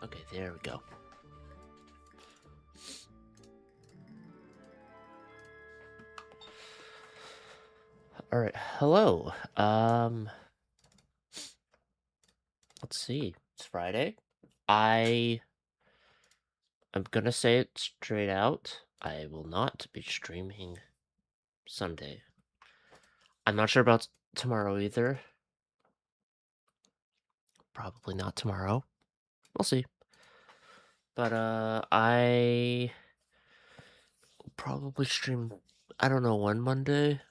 Okay, there we go. All right, hello. Let's see. It's Friday. I'm gonna say it straight out. I will not be streaming Sunday. I'm not sure about tomorrow either. Probably not tomorrow. We'll see. But I will probably stream. I don't know when Monday,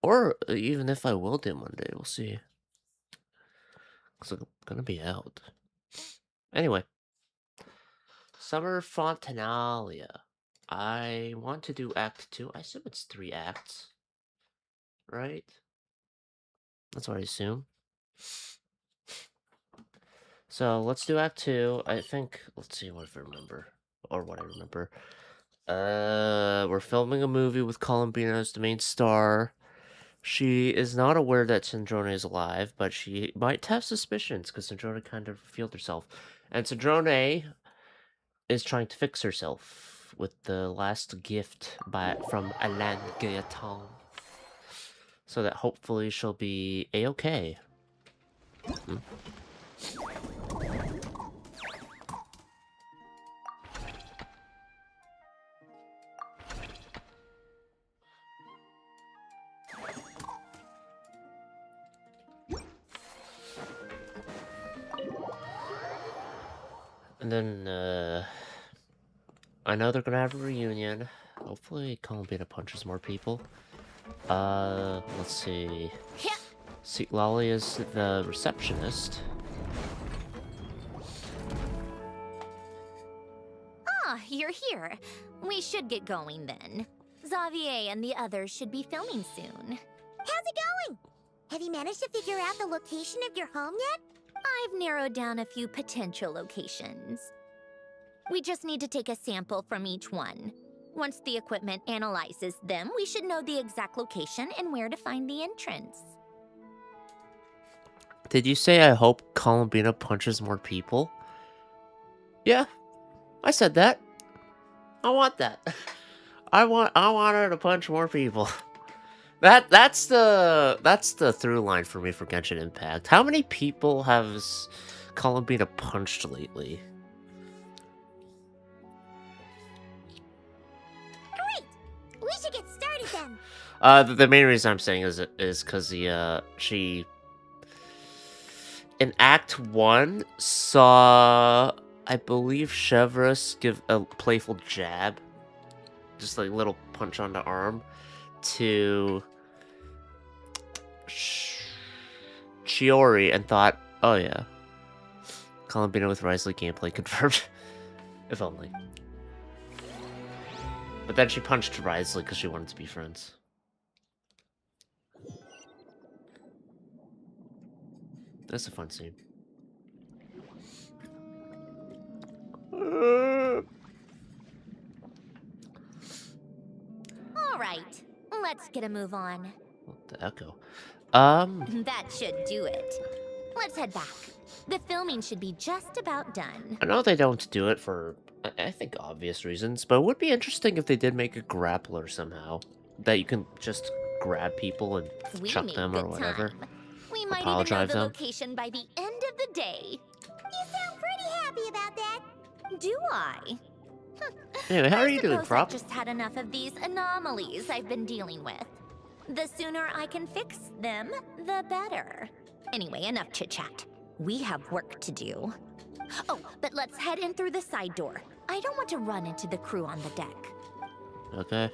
or even if I will do Monday, we'll see. Cause I'm gonna be out. Anyway, Summer Fontinalia. I want to do Act 2. I assume it's 3 acts, right? That's what I assume. So let's do Act 2. I think, let's see what I remember, or what I remember. We're filming a movie with Columbina as the main star. She is not aware that Cendrone is alive, but she might have suspicions because Cendrone kind of revealed herself. And Cendrone is trying to fix herself with the last gift from Alain Gaetan, so that hopefully she'll be a-okay. Hmm? And then, I know they're gonna have a reunion. Hopefully Columbina punches more people. Let's see. See, Lolly is the receptionist. Ah, you're here. We should get going then. Xavier and the others should be filming soon. How's it going? Have you managed to figure out the location of your home yet? I've narrowed down a few potential locations. We just need to take a sample from each one. Once the equipment analyzes them, we should know the exact location and where to find the entrance. Did you say I hope Columbina punches more people? Yeah, I said that. I want that. I want her to punch more people. That's the through line for me for Genshin Impact. How many people has Columbina punched lately? Great! We should get started then. The main reason I'm saying is because she in Act 1 saw, I believe, Chevreuse give a playful jab, just like little punch on the arm, to Chiori, and thought, oh yeah, Columbina with Risley gameplay confirmed. If only. But then she punched Risley because she wanted to be friends. That's a fun scene. All right, let's get a move on. What the echo? That should do it. Let's head back. The filming should be just about done. I know they don't do it for, I think, obvious reasons, but it would be interesting if they did make a grappler somehow. That you can just grab people and chuck them or whatever. We might Apologize even know the them. location by the end of the day. You sound pretty happy about that. Do I? Anyway, how are you doing, I Prop? just had enough of these anomalies I've been dealing with. The sooner I can fix them, the better. Anyway, enough chit-chat. We have work to do. Oh, but let's head in through the side door. I don't want to run into the crew on the deck. Okay.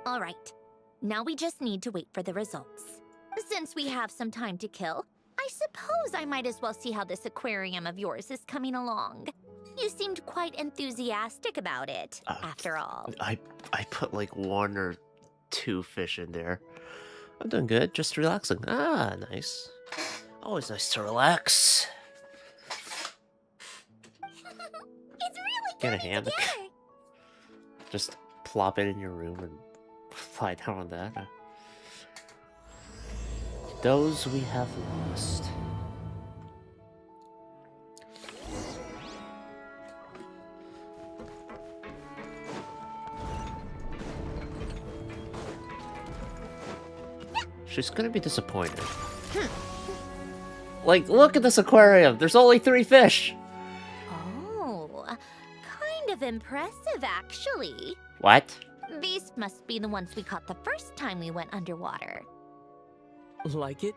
All right. Now we just need to wait for the results. Since we have some time to kill, I suppose I might as well see how this aquarium of yours is coming along. You seemed quite enthusiastic about it, after all. I put like 1 or 2 fish in there. I'm doing good, just relaxing. Ah, nice. Always nice to relax. It's really Get a coming hammock. together. Just plop it in your room and lie down on that. Those we have lost. She's gonna be disappointed. Like, look at this aquarium. There's only 3 fish. Oh, kind of impressive, actually. What? These must be the ones we caught the first time we went underwater. Like it?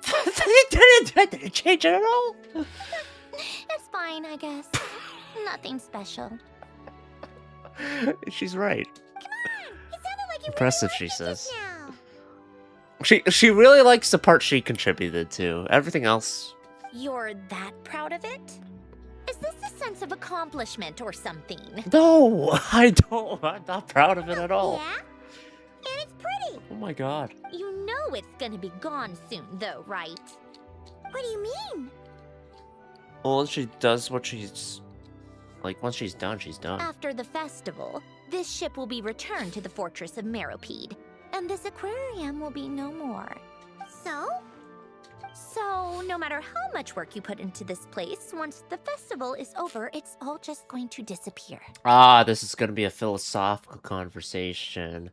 Did it change it at all? It's fine, I guess. Nothing special. She's right. Come on! It sounded like you Impressive, really she liked it just says. now. She really likes the part she contributed to. Everything else. You're that proud of it? Is this a sense of accomplishment or something? No, I don't. I'm not proud of it at all. Yeah? And it's pretty. Oh my god. You know it's gonna be gone soon, though, right? What do you mean? Well, once she does what she's... Like, once she's done, she's done. After the festival, this ship will be returned to the fortress of Meropede, and this aquarium will be no more. So? So, no matter how much work you put into this place, once the festival is over, it's all just going to disappear. Ah, this is going to be a philosophical conversation.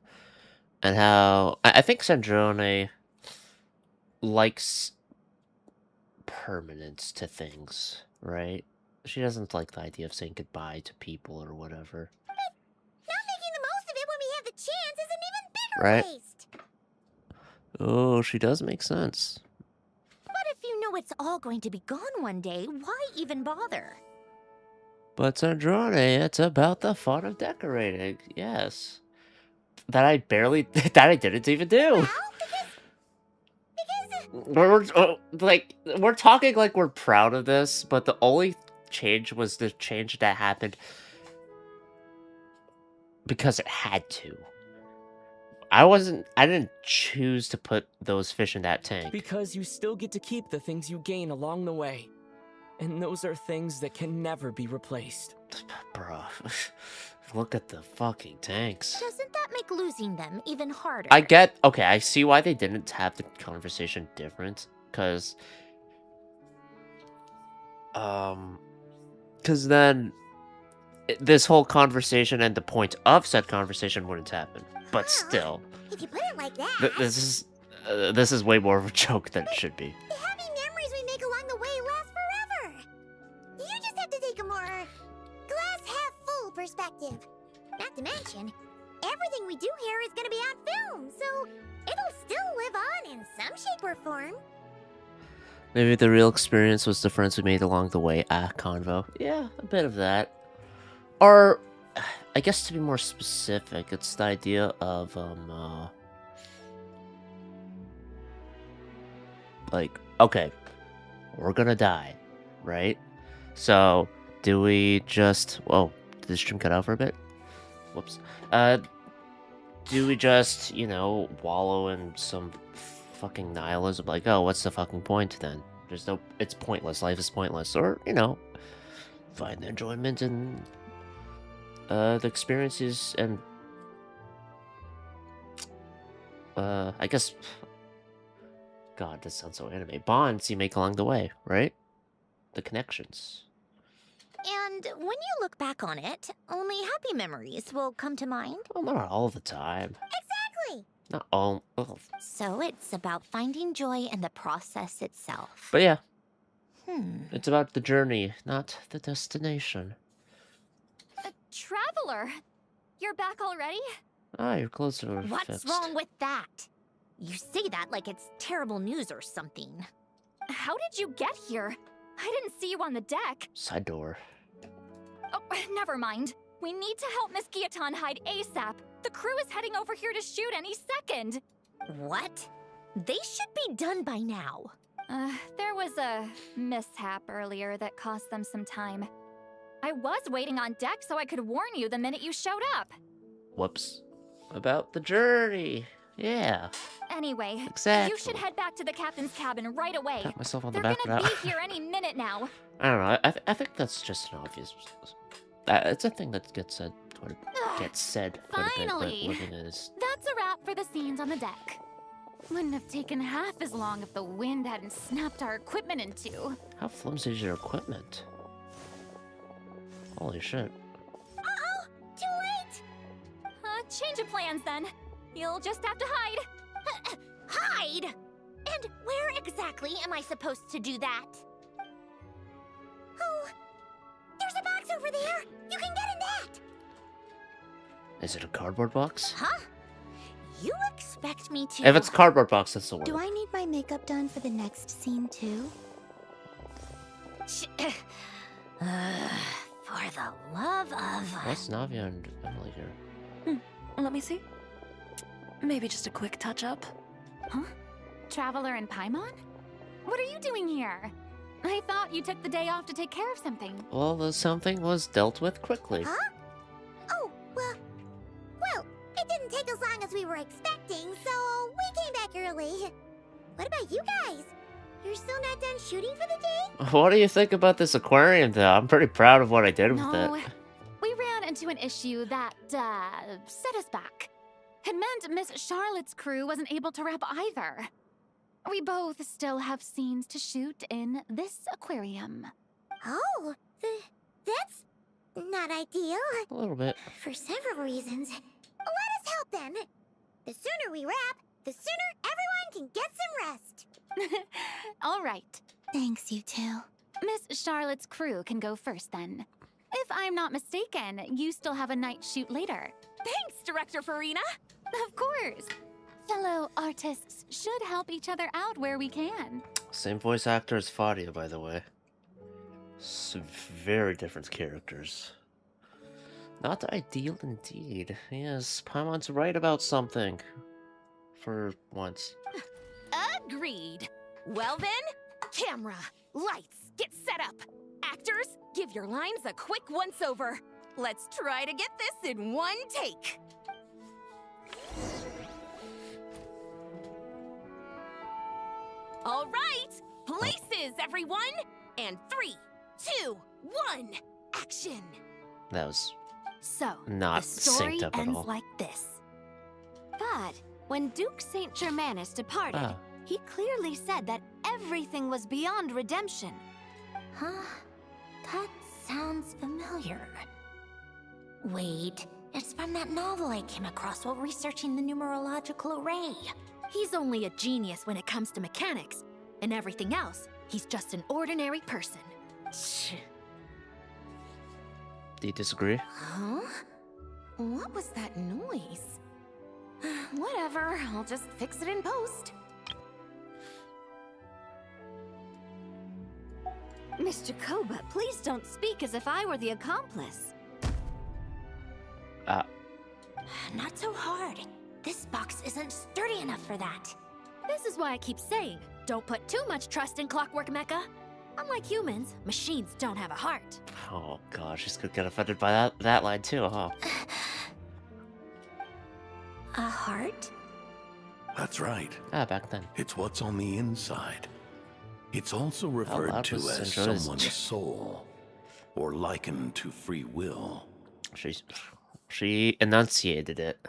And how... I think Sandrone likes permanence to things, right? She doesn't like the idea of saying goodbye to people or whatever. Not making the most of it when we have the chance is an even bigger Right. waste. Oh, she does make sense. But if you know it's all going to be gone one day, why even bother? But Sandrone, it's about the fun of decorating. Yes. That I didn't even do. Well, We're talking like we're proud of this, but the only change was the change that happened because it had to. I didn't choose to put those fish in that tank. Because you still get to keep the things you gain along the way. And those are things that can never be replaced. Bruh, look at the fucking tanks. Doesn't that make losing them even harder? Okay, I see why they didn't have the conversation different, because then this whole conversation and the point of said conversation wouldn't happen. But still, if you put it like that, this is way more of a joke than it should be. the happy memories we make along the way last forever. You just have to take a more glass half full perspective. Not to mention, everything we do here is going to be on film, so it'll still live on in some shape or form. Maybe the real experience was the friends we made along the way. Convo. Yeah, a bit of that. Or, I guess to be more specific, it's the idea of, like, okay, we're gonna die, right? So, do we just... Whoa, did the stream cut out for a bit? Whoops. Do we just, wallow in some fucking nihilism? Like, oh, what's the fucking point then? There's no... It's pointless. Life is pointless. Or, find enjoyment in the experiences and... I guess... God, this sounds so anime. Bonds you make along the way, right? The connections. And when you look back on it, only happy memories will come to mind. Well, not all the time. Exactly. Not all. Oh. So it's about finding joy in the process itself. But yeah, Hmm. it's about the journey, not the destination. Traveler, you're back already? Ah, your clothes are What's fixed. wrong with that? You say that like it's terrible news or something. How did you get here? I didn't see you on the deck. Side door. Oh, never mind. We need to help Miss Guillotin hide ASAP. The crew is heading over here to shoot any second. What? They should be done by now. There was a mishap earlier that cost them some time. I was waiting on deck so I could warn you the minute you showed up. Whoops. About the journey. Yeah. Anyway, Exactly. you should head back to the captain's cabin right away. Pat myself on They're the back gonna for be that. here any minute now. I don't know. I think that's just an obvious. It's a thing that gets said quite a bit, Finally. but living is. That's a wrap for the scenes on the deck. Wouldn't have taken half as long if the wind hadn't snapped our equipment in two. How flimsy is your equipment? Holy shit. Uh-oh! Too late! Change of plans then. You'll just have to hide. Hide? And where exactly am I supposed to do that? Oh, there's a box over there! You can get in that! Is it a cardboard box? Huh? You expect me to... If it's a cardboard box, that's the word. Do I need my makeup done for the next scene too? For the love of... What's Navia and Emily here? Let me see. Maybe just a quick touch-up. Huh? Traveler and Paimon? What are you doing here? I thought you took the day off to take care of something. Well, the something was dealt with quickly. Huh? Oh, well, it didn't take as long as we were expecting, so we came back early. What about you guys? You're still not done shooting for the day? What do you think about this aquarium, though? I'm pretty proud of what I did with No, it. we ran into an issue that, set us back. It meant Miss Charlotte's crew wasn't able to wrap either. We both still have scenes to shoot in this aquarium. Oh, that's not ideal. A little bit. For several reasons. Let us help then. The sooner we wrap, the sooner everyone can get some rest. All right. Thanks, you two. Miss Charlotte's crew can go first then. If I'm not mistaken, you still have a night shoot later. Thanks, Director Farina. Of course. Fellow artists should help each other out where we can. Same voice actor as Fadia, by the way. Very different characters. Not ideal indeed. Yes, Paimon's right about something. For once. Agreed. Well then, camera, lights, get set up. Actors, give your lines a quick once-over. Let's try to get this in one take. All right, places, everyone. And 3, 2, 1, action. That was So, not the story synced up at ends all. like this. But when Duke St. Germanus departed, Ah. he clearly said that everything was beyond redemption. Huh? That sounds familiar. Wait, it's from that novel I came across while researching the numerological array. He's only a genius when it comes to mechanics, and everything else, he's just an ordinary person. Do you disagree? Huh? What was that noise? Whatever, I'll just fix it in post. Mr. Koba, please don't speak as if I were the accomplice. Not so hard. This box isn't sturdy enough for that. This is why I keep saying, don't put too much trust in Clockwork Mecha. Unlike humans, machines don't have a heart. Oh gosh, he's gonna get offended by that line too, huh? A heart? That's right. Ah, back then. It's what's on the inside. It's also loud referred to was as Sandra's- someone's soul, or likened to free will. She enunciated it.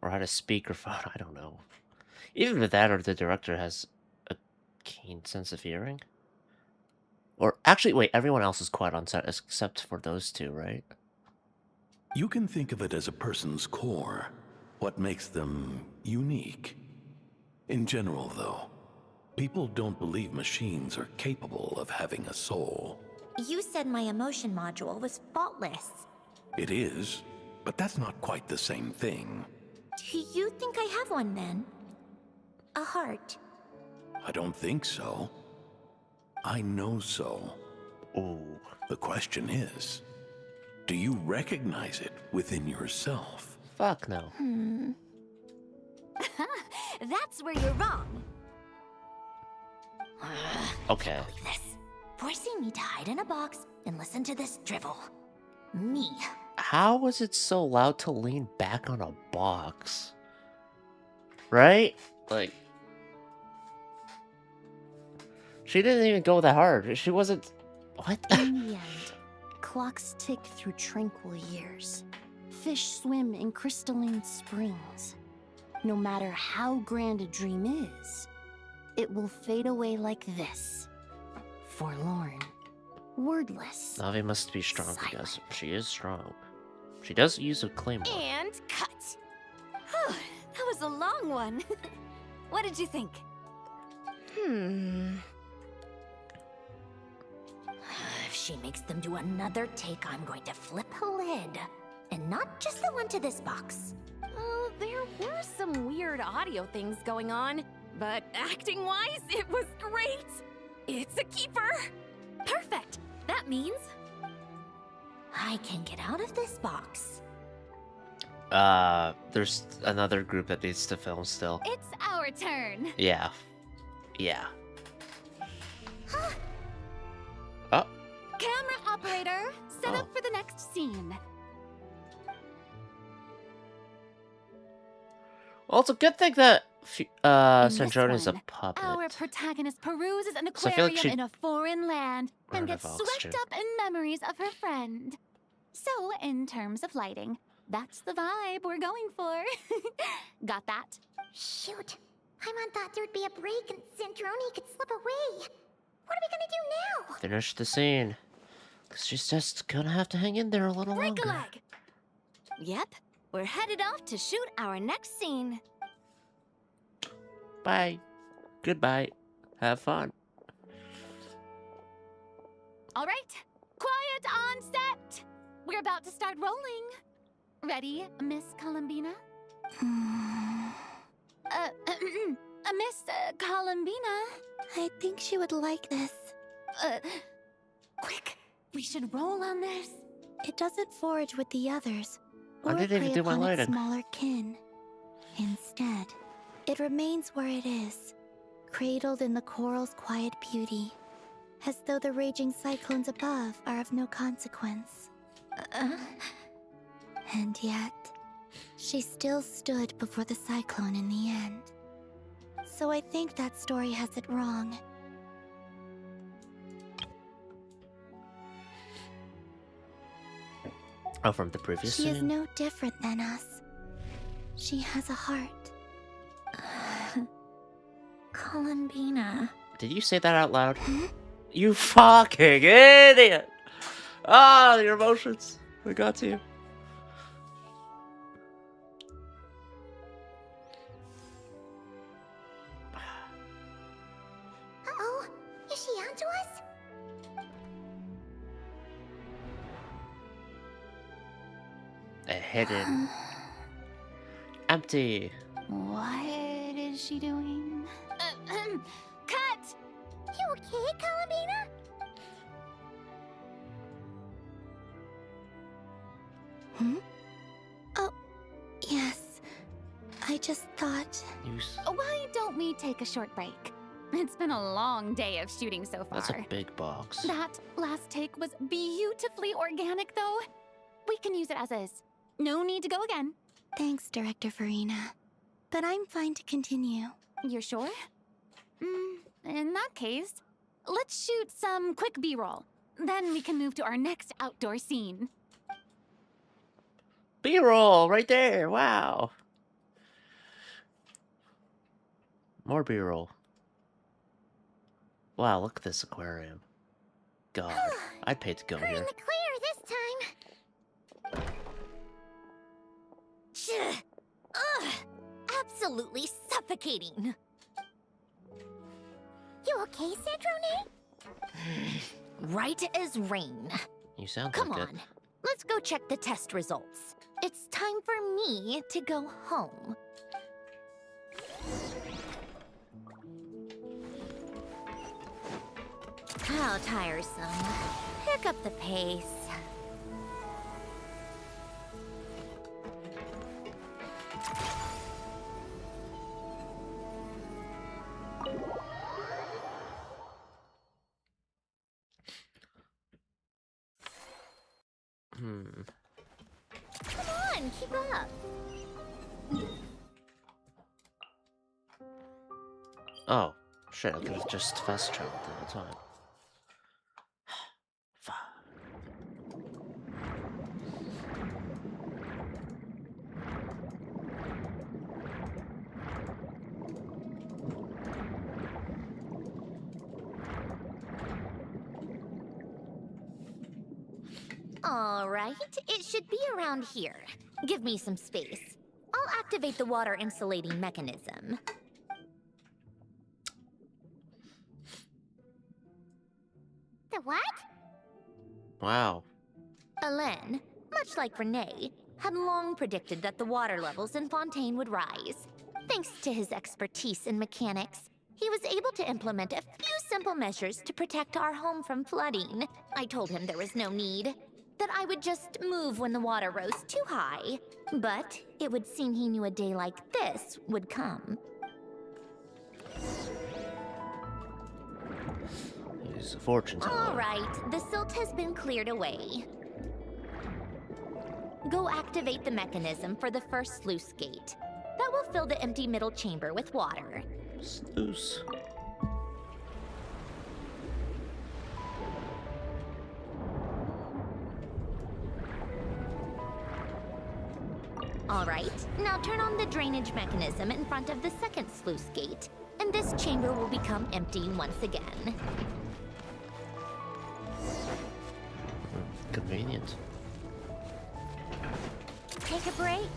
Or had a speakerphone, I don't know. Even with that, or the director has a keen sense of hearing. Or actually, wait, everyone else is quiet on set except for those two, right? You can think of it as a person's core, what makes them unique. In general, though, people don't believe machines are capable of having a soul. You said my emotion module was faultless. It is, but that's not quite the same thing. Do you think I have one then? A heart? I don't think so. I know so. Ooh. The question is, do you recognize it within yourself? Fuck no. That's where you're wrong. Okay. Believe this. Forcing me to hide in a box and listen to this drivel. Me. How was it so loud to lean back on a box? Right? Like... She didn't even go that hard. She wasn't... What? In the end, clocks tick through tranquil years. Fish swim in crystalline springs. No matter how grand a dream is, it will fade away like this. Forlorn. Wordless. Navi must be strong, I guess. Silent. She is strong. She does use a claymore. And cut. Whew, that was a long one. What did you think? If she makes them do another take, I'm going to flip a lid. And not just the one to this box. There were some weird audio things going on, but acting-wise, it was great. It's a keeper. Perfect. That means I can get out of this box. There's another group that needs to film still. It's our turn. Yeah. Yeah. Oh. Camera operator, set Oh. up for the next scene. Well, it's a good thing that In this Sandroni's a one, puppet. Our protagonist peruses an So I feel like aquarium she- in a foreign land and Ran gets out of swept oxygen. up in memories of her friend. So, in terms of lighting, that's the vibe we're going for. Got that? Shoot. Paimon thought there'd be a break and Sandroni could slip away. What are we gonna do now? Finish the scene. Cause she's just gonna have to hang in there a little break a longer. leg. Yep, we're headed off to shoot our next scene. Bye. Goodbye. Have fun. All right, quiet on set. We're about to start rolling. Ready, Miss Columbina? Miss Columbina? I think she would like this. Quick, we should roll on this. It doesn't forage with the others, I or didn't even prey do my upon its lighting. smaller kin. Instead, it remains where it is, cradled in the coral's quiet beauty, as though the raging cyclones above are of no consequence. And yet, she still stood before the cyclone in the end. So I think that story has it wrong. Oh, from the previous She is scene? no different than us. She has a heart. Columbina. Did you say that out loud? You fucking idiot! Ah, your emotions. I got to you. Uh-oh, is she onto us? A hidden. Empty. What is she doing? Cut! You okay, Columbina? Oh, yes. I just thought... You Why don't we take a short break? It's been a long day of shooting so far. That's a big box. That last take was beautifully organic, though. We can use it as is. No need to go again. Thanks, Director Farina. But I'm fine to continue. You're sure? In that case, let's shoot some quick B-roll. Then we can move to our next outdoor scene. B-roll right there. Wow. More B-roll. Wow, look at this aquarium. God, I'd pay to go We're in here. the clear this time. Ugh. Absolutely suffocating. You okay, Sandrone? Right as rain. You sound Come like on. Let's go check the test results. It's time for me to go home. How tiresome. Pick up the pace. it. Come on, keep up. Oh, shit, I could have just fast traveled the whole time. Fuck. Alright, it should be around here. Give me some space. I'll activate the water insulating mechanism. The what? Wow. Alain, much like Renee, had long predicted that the water levels in Fontaine would rise. Thanks to his expertise in mechanics, he was able to implement a few simple measures to protect our home from flooding. I told him there was no need, that I would just move when the water rose too high. But it would seem he knew a day like this would come. He's a fortune teller. Alright, the silt has been cleared away. Go activate the mechanism for the first sluice gate. That will fill the empty middle chamber with water. Sluice. Alright, now turn on the drainage mechanism in front of the second sluice gate, and this chamber will become empty once again. Convenient. Take a break.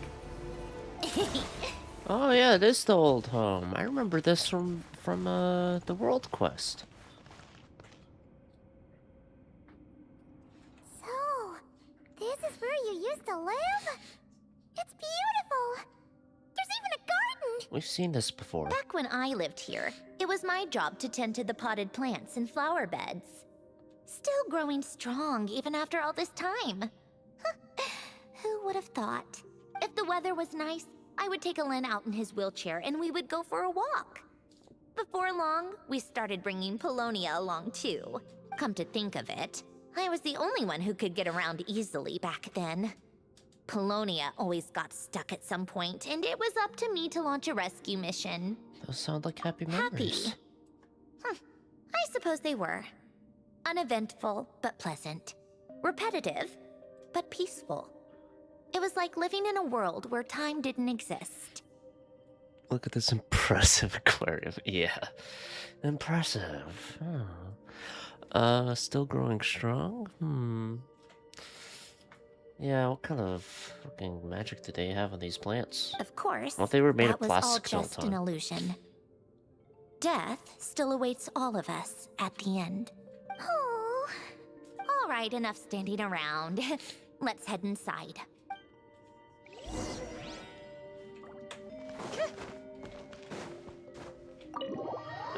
Oh yeah, it is the old home. I remember this from the World Quest. So, this is where you used to live? It's beautiful! There's even a garden! We've seen this before. Back when I lived here, it was my job to tend to the potted plants and flower beds. Still growing strong even after all this time. Who would have thought? If the weather was nice, I would take Alain out in his wheelchair and we would go for a walk. Before long, we started bringing Polonia along too. Come to think of it, I was the only one who could get around easily back then. Polonia always got stuck at some point, and it was up to me to launch a rescue mission. Those sound like happy Happy? memories. I suppose they were. Uneventful, but pleasant. Repetitive, but peaceful. It was like living in a world where time didn't exist. Look at this impressive aquarium. Yeah. Impressive. Oh. Still growing strong? Yeah, what kind of fucking magic did they have on these plants? Of course, Well, they were made that of was all plastic all the just an time. illusion. Death still awaits all of us at the end. Oh. All right, enough standing around. Let's head inside.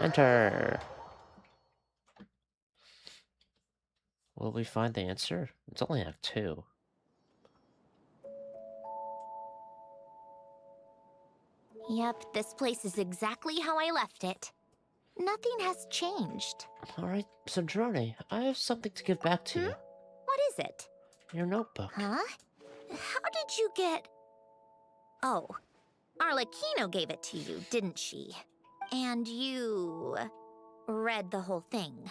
Enter. Will we find the answer? It's only Act 2. Yep, this place is exactly how I left it. Nothing has changed. Alright, Sandrone, I have something to give back to you. What is it? Your notebook. Huh? How did you get... Oh, Arlecchino gave it to you, didn't she? And you... read the whole thing.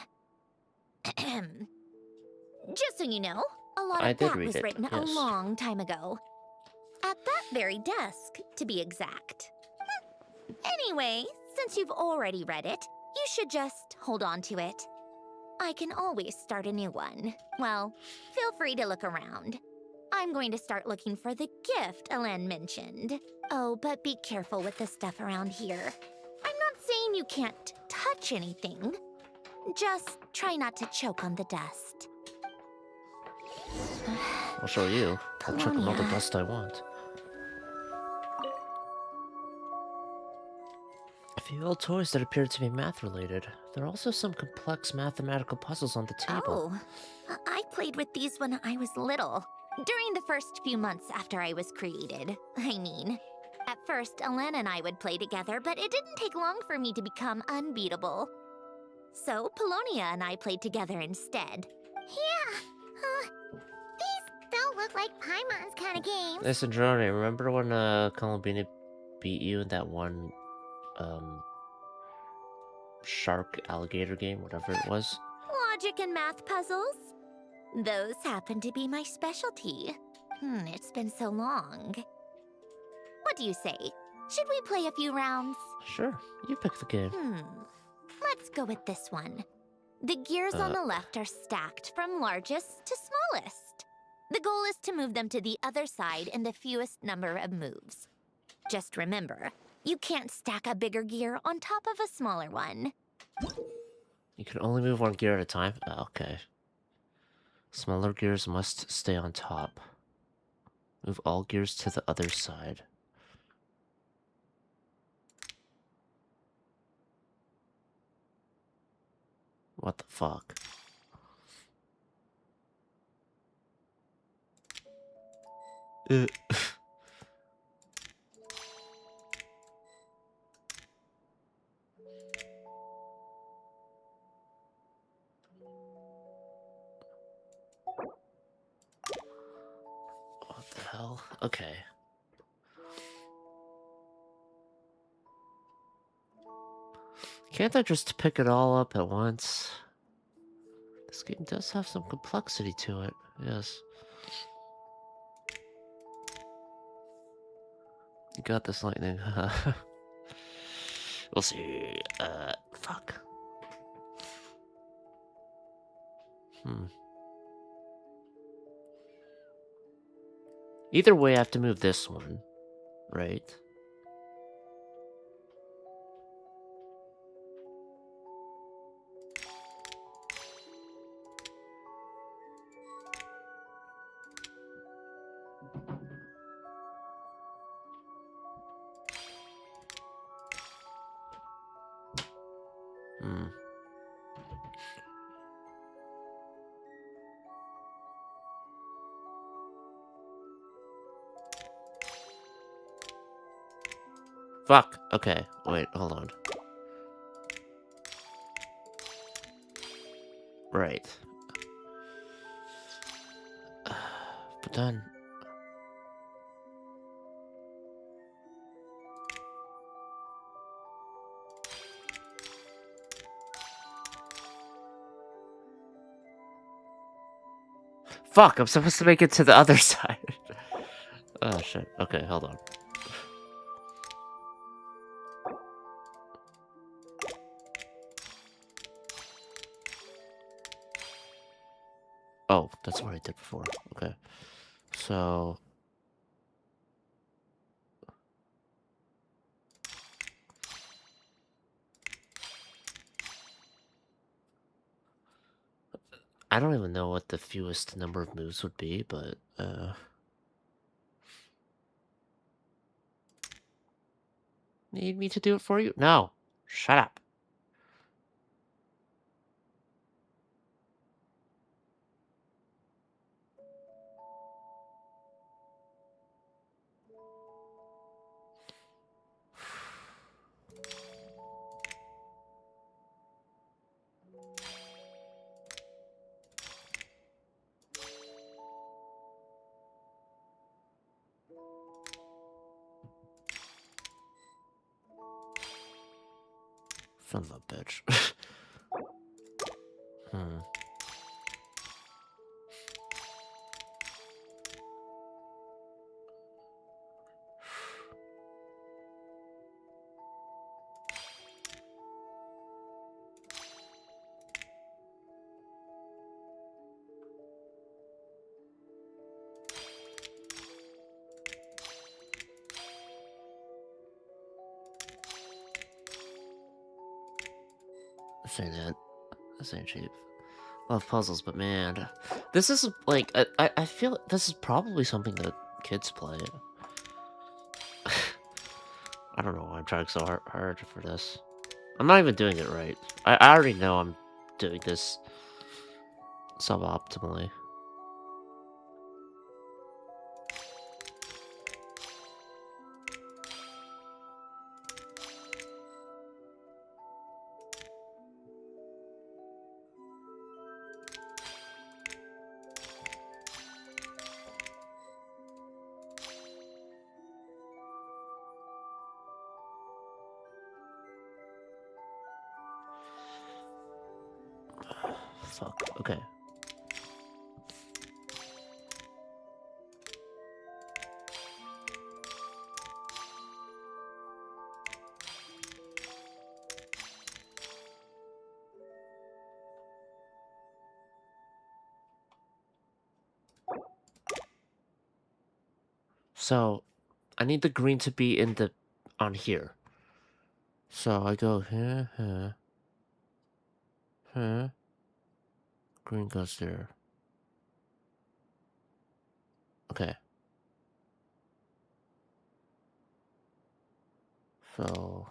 Just so you know, a lot I of did that read was it, written a yes. long time ago. At that very desk, to be exact. Anyway, since you've already read it, you should just hold on to it. I can always start a new one. Well, feel free to look around. I'm going to start looking for the gift Alain mentioned. Oh, but be careful with the stuff around here. I'm not saying you can't touch anything. Just try not to choke on the dust. I'll show you. I'll check on all the Polonia. dust I want. A few old toys that appear to be math-related. There are also some complex mathematical puzzles on the table. Oh, I played with these when I was little. During the first few months after I was created, I mean. At first, Alain and I would play together, but it didn't take long for me to become unbeatable. So, Polonia and I played together instead. Yeah, these don't look like Paimon's kind of games. Hey, Sandrone, remember when Columbina beat you in that one shark alligator game, whatever it was? Logic and math puzzles? Those happen to be my specialty. It's been so long. What do you say? Should we play a few rounds? Sure, you pick the game. Let's go with this one. The gears on the left are stacked from largest to smallest. The goal is to move them to the other side in the fewest number of moves. Just remember, you can't stack a bigger gear on top of a smaller one. You can only move one gear at a time? Oh, okay. Smaller gears must stay on top. Move all gears to the other side. What the fuck? Uh. What the hell? Okay. Can't I just pick it all up at once? This game does have some complexity to it, yes. You got this, Lightning. We'll see. Fuck. Either way, I have to move this one, right? Fuck. Okay. Wait, hold on. Right. But then... Fuck, I'm supposed to make it to the other side. Oh, shit. Okay, hold on. Oh, that's what I did before. Okay. So... I don't even know what the fewest number of moves would be, but, Need me to do it for you? No. Shut up. Son of a bitch. This ain't it. This ain't cheap. Love puzzles, but man, this is like I feel this is probably something that kids play. I don't know why I'm trying so hard for this. I'm not even doing it right. I already know I'm doing this suboptimally. Fuck. Okay. So, I need the green to be in the... on here. So, I go here, here, here. Green goes there. Okay. So...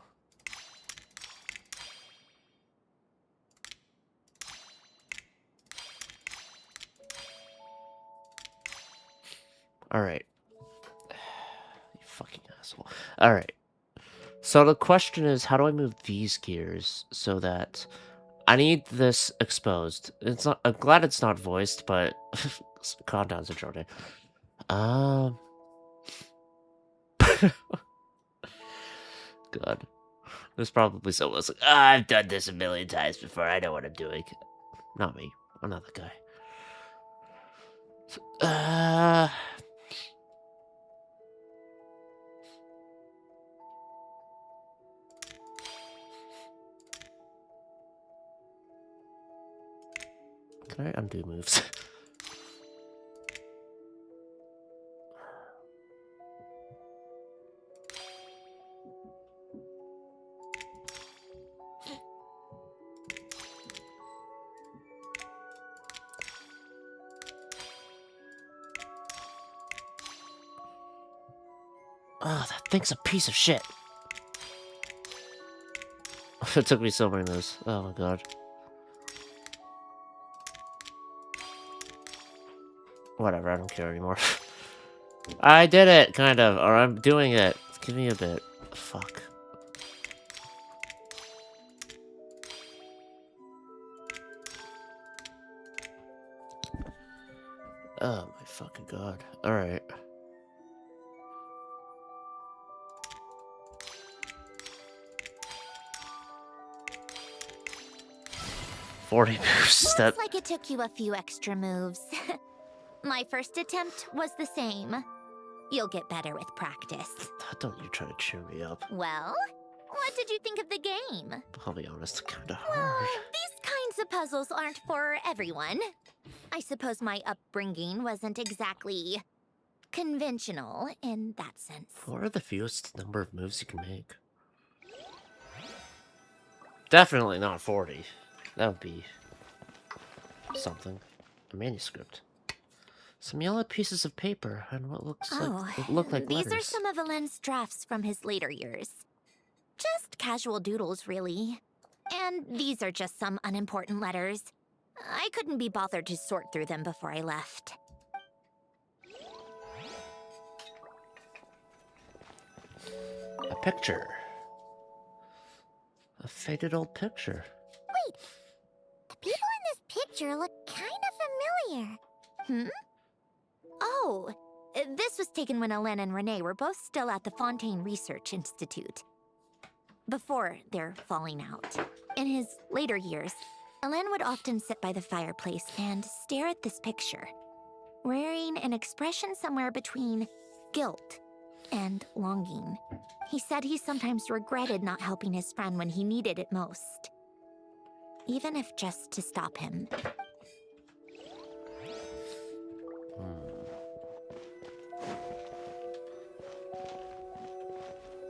Alright. You fucking asshole. Alright. So the question is, how do I move these gears so that... I need this exposed. It's not... I'm glad it's not voiced, but... calm down, Jordan. God. There's probably someone else like, I've done this a million times before. I know what I'm doing. Not me. Another guy. Can I undo moves? Oh, that thing's a piece of shit. It took me so many moves. Oh my god. Whatever, I don't care anymore. I did it, kind of, or I'm doing it. Give me a bit. Fuck. Oh my fucking god. Alright. "40 moves." That... Looks like it took you a few extra moves. My first attempt was the same. You'll get better with practice. Don't you try to cheer me up. Well, what did you think of the game? I'll be honest, kinda Well, hard. these kinds of puzzles aren't for everyone. I suppose my upbringing wasn't exactly conventional in that sense. What are the fewest number of moves you can make? Definitely not 40. That would be... something. A manuscript. Some yellow pieces of paper and what looks like these letters. are some of Alen's drafts from his later years. Just casual doodles, really. And these are just some unimportant letters. I couldn't be bothered to sort through them before I left. A picture. A faded old picture. Wait, the people in this picture look kind of familiar. Hmm? Oh, this was taken when Alen and Renee were both still at the Fontaine Research Institute. Before their falling out. In his later years, Alen would often sit by the fireplace and stare at this picture, wearing an expression somewhere between guilt and longing. He said he sometimes regretted not helping his friend when he needed it most, even if just to stop him.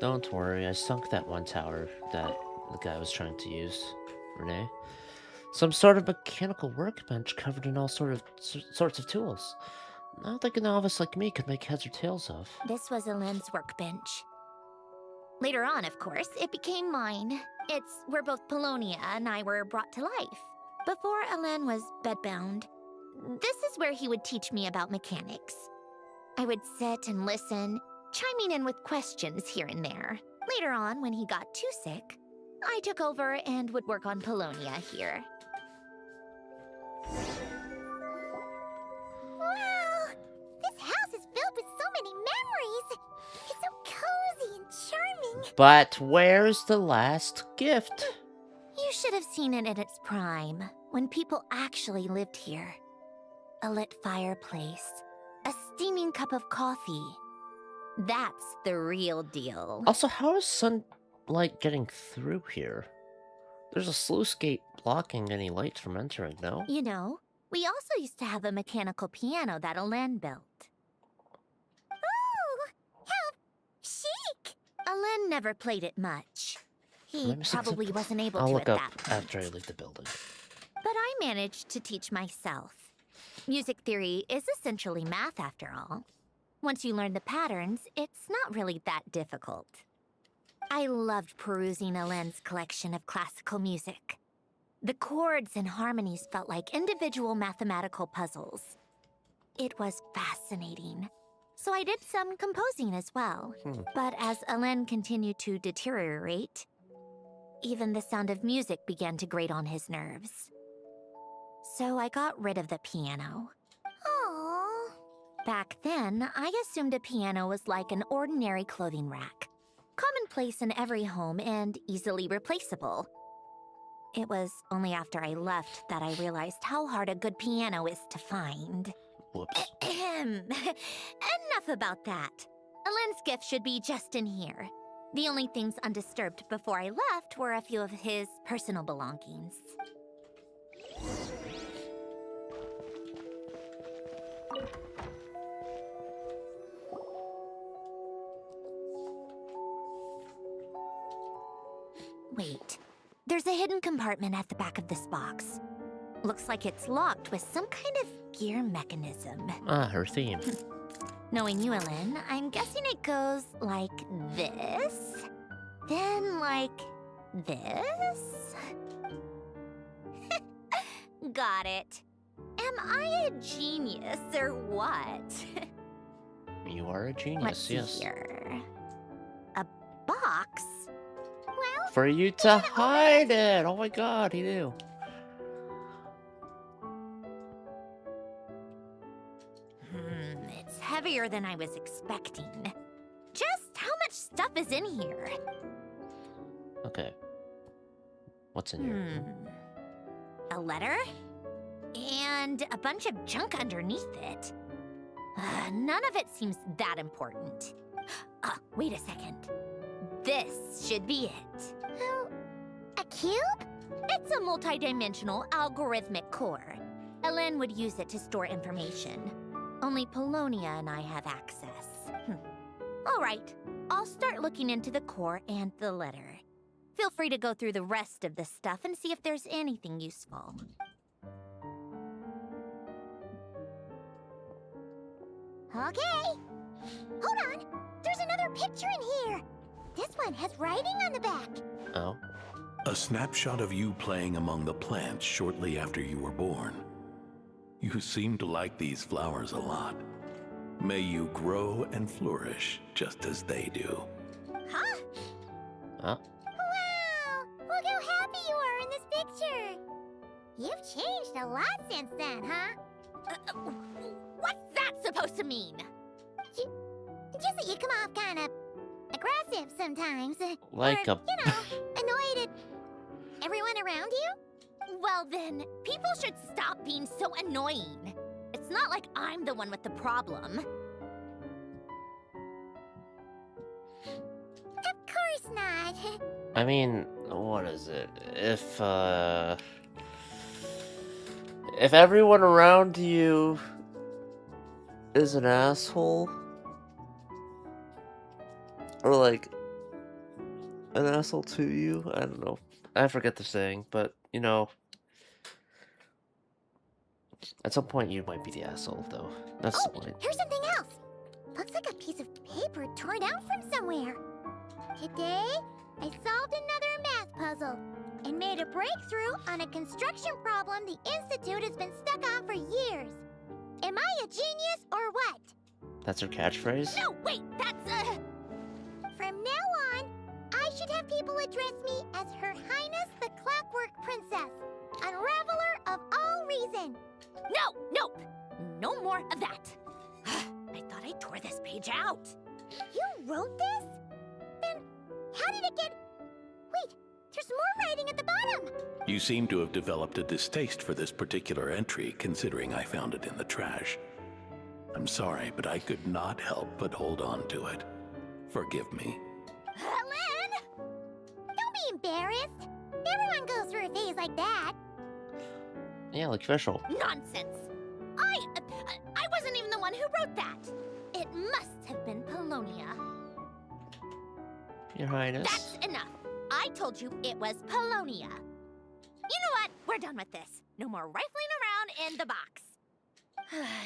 Don't worry, I sunk that one tower that the guy was trying to use, Renee. Some sort of mechanical workbench covered in all sorts of tools. I don't think a novice like me could make heads or tails of. This was Alen's workbench. Later on, of course, it became mine. It's where both Polonia and I were brought to life. Before Alen was bedbound, this is where he would teach me about mechanics. I would sit and listen, chiming in with questions here and there. Later on, when he got too sick, I took over and would work on Polonia here. Wow, this house is filled with so many memories. It's so cozy and charming. But where's the last gift? You should have seen it in its prime, when people actually lived here. A lit fireplace, a steaming cup of coffee. That's the real deal. Also, how is sunlight getting through here? There's a sluice gate blocking any light from entering, no? You know, we also used to have a mechanical piano that Alen built. Ooh, Alen never played it much. He Let me see probably something. wasn't able I'll to look at up that point. after I leave the building. But I managed to teach myself. Music theory is essentially math after all. Once you learn the patterns, it's not really that difficult. I loved perusing Alen's collection of classical music. The chords and harmonies felt like individual mathematical puzzles. It was fascinating. So I did some composing as well. But as Alen continued to deteriorate, even the sound of music began to grate on his nerves. So I got rid of the piano. Aww. Back then, I assumed a piano was like an ordinary clothing rack. Commonplace in every home and easily replaceable. It was only after I left that I realized how hard a good piano is to find. Whoops. Enough about that. Alen's gift should be just in here. The only things undisturbed before I left were a few of his personal belongings. Wait, there's a hidden compartment at the back of this box. Looks like it's locked with some kind of gear mechanism. Ah, her theme. Knowing you, Ellen, I'm guessing it goes like this, then like this. Got it. Am I a genius or what? You are a genius, Let's see yes. here. A box? Well, For you to hide it! Oh my god, he knew. It's heavier than I was expecting. Just how much stuff is in here? Okay. What's in here? A letter? And a bunch of junk underneath it. None of it seems that important. Wait a second. This should be it. Oh, a cube? It's a multi-dimensional algorithmic core. Elen would use it to store information. Only Polonia and I have access. All right, I'll start looking into the core and the letter. Feel free to go through the rest of the stuff and see if there's anything useful. Okay. Hold on. There's another picture in here. This one has writing on the back. Oh. A snapshot of you playing among the plants shortly after you were born. You seem to like these flowers a lot. May you grow and flourish just as they do. Huh? Huh? Wow! Look how happy you are in this picture. You've changed a lot since then, huh? What's that supposed to mean? Just that you come off kind of aggressive sometimes. Like or, a... you know, annoyed at everyone around you. Well then, people should stop being so annoying. It's not like I'm the one with the problem. Of course not. I mean, what is it? If everyone around you is an asshole, or like an asshole to you, I don't know. I forget the saying, but you know, at some point you might be the asshole, though. That's the point. Here's something else. Looks like a piece of paper torn out from somewhere. Today, I solved another math puzzle and made a breakthrough on a construction problem the Institute has been stuck on for years. Am I a genius or what? That's her catchphrase? No, wait, that's From now on, I should have people address me as Her Highness the Clockwork Princess, unraveler of all reason. no more of that. I thought I tore this page out. You wrote this? Then how did it get... Wait, there's more writing at the bottom. You seem to have developed a distaste for this particular entry, considering I found it in the trash. I'm sorry, but I could not help but hold on to it. Forgive me. Helen! Don't be embarrassed. Everyone goes through a phase like that. Yeah, like official. Nonsense. I wasn't even the one who wrote that. It must have been Polonia. Your Highness. That's enough. I told you it was Polonia. You know what? We're done with this. No more rifling around in the box.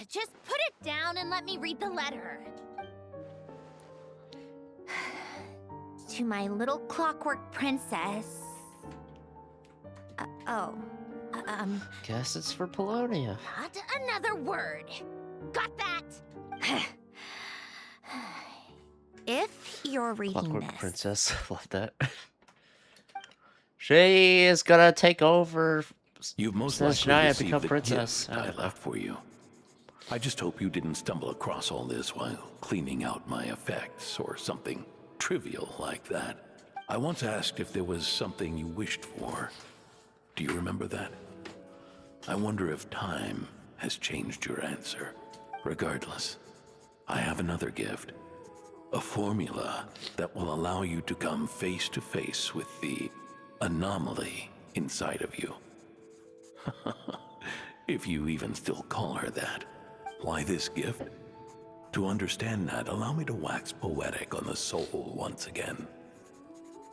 Just put it down and let me read the letter. To my little clockwork princess. Guess it's for Polonia. Not another word. Got that? If you're reading Clockwork this, Princess. Love that. She is gonna take over. You've most Since likely Shania received become the princess. gift I left for you. I just hope you didn't stumble across all this while cleaning out my effects or something trivial like that. I once asked if there was something you wished for. Do you remember that? I wonder if time has changed your answer. Regardless, I have another gift. A formula that will allow you to come face to face with the anomaly inside of you. If you even still call her that. Why this gift? To understand that, allow me to wax poetic on the soul once again.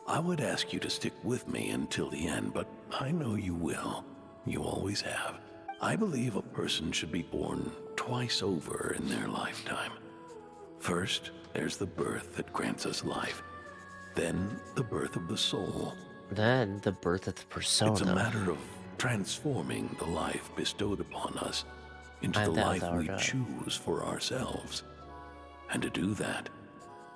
I would ask you to stick with me until the end, but I know you will. You always have. I believe a person should be born twice over in their lifetime. First, there's the birth that grants us life. Then, the birth of the soul. Then the birth of the persona. It's a matter of transforming the life bestowed upon us into the life we choose for ourselves. And to do that,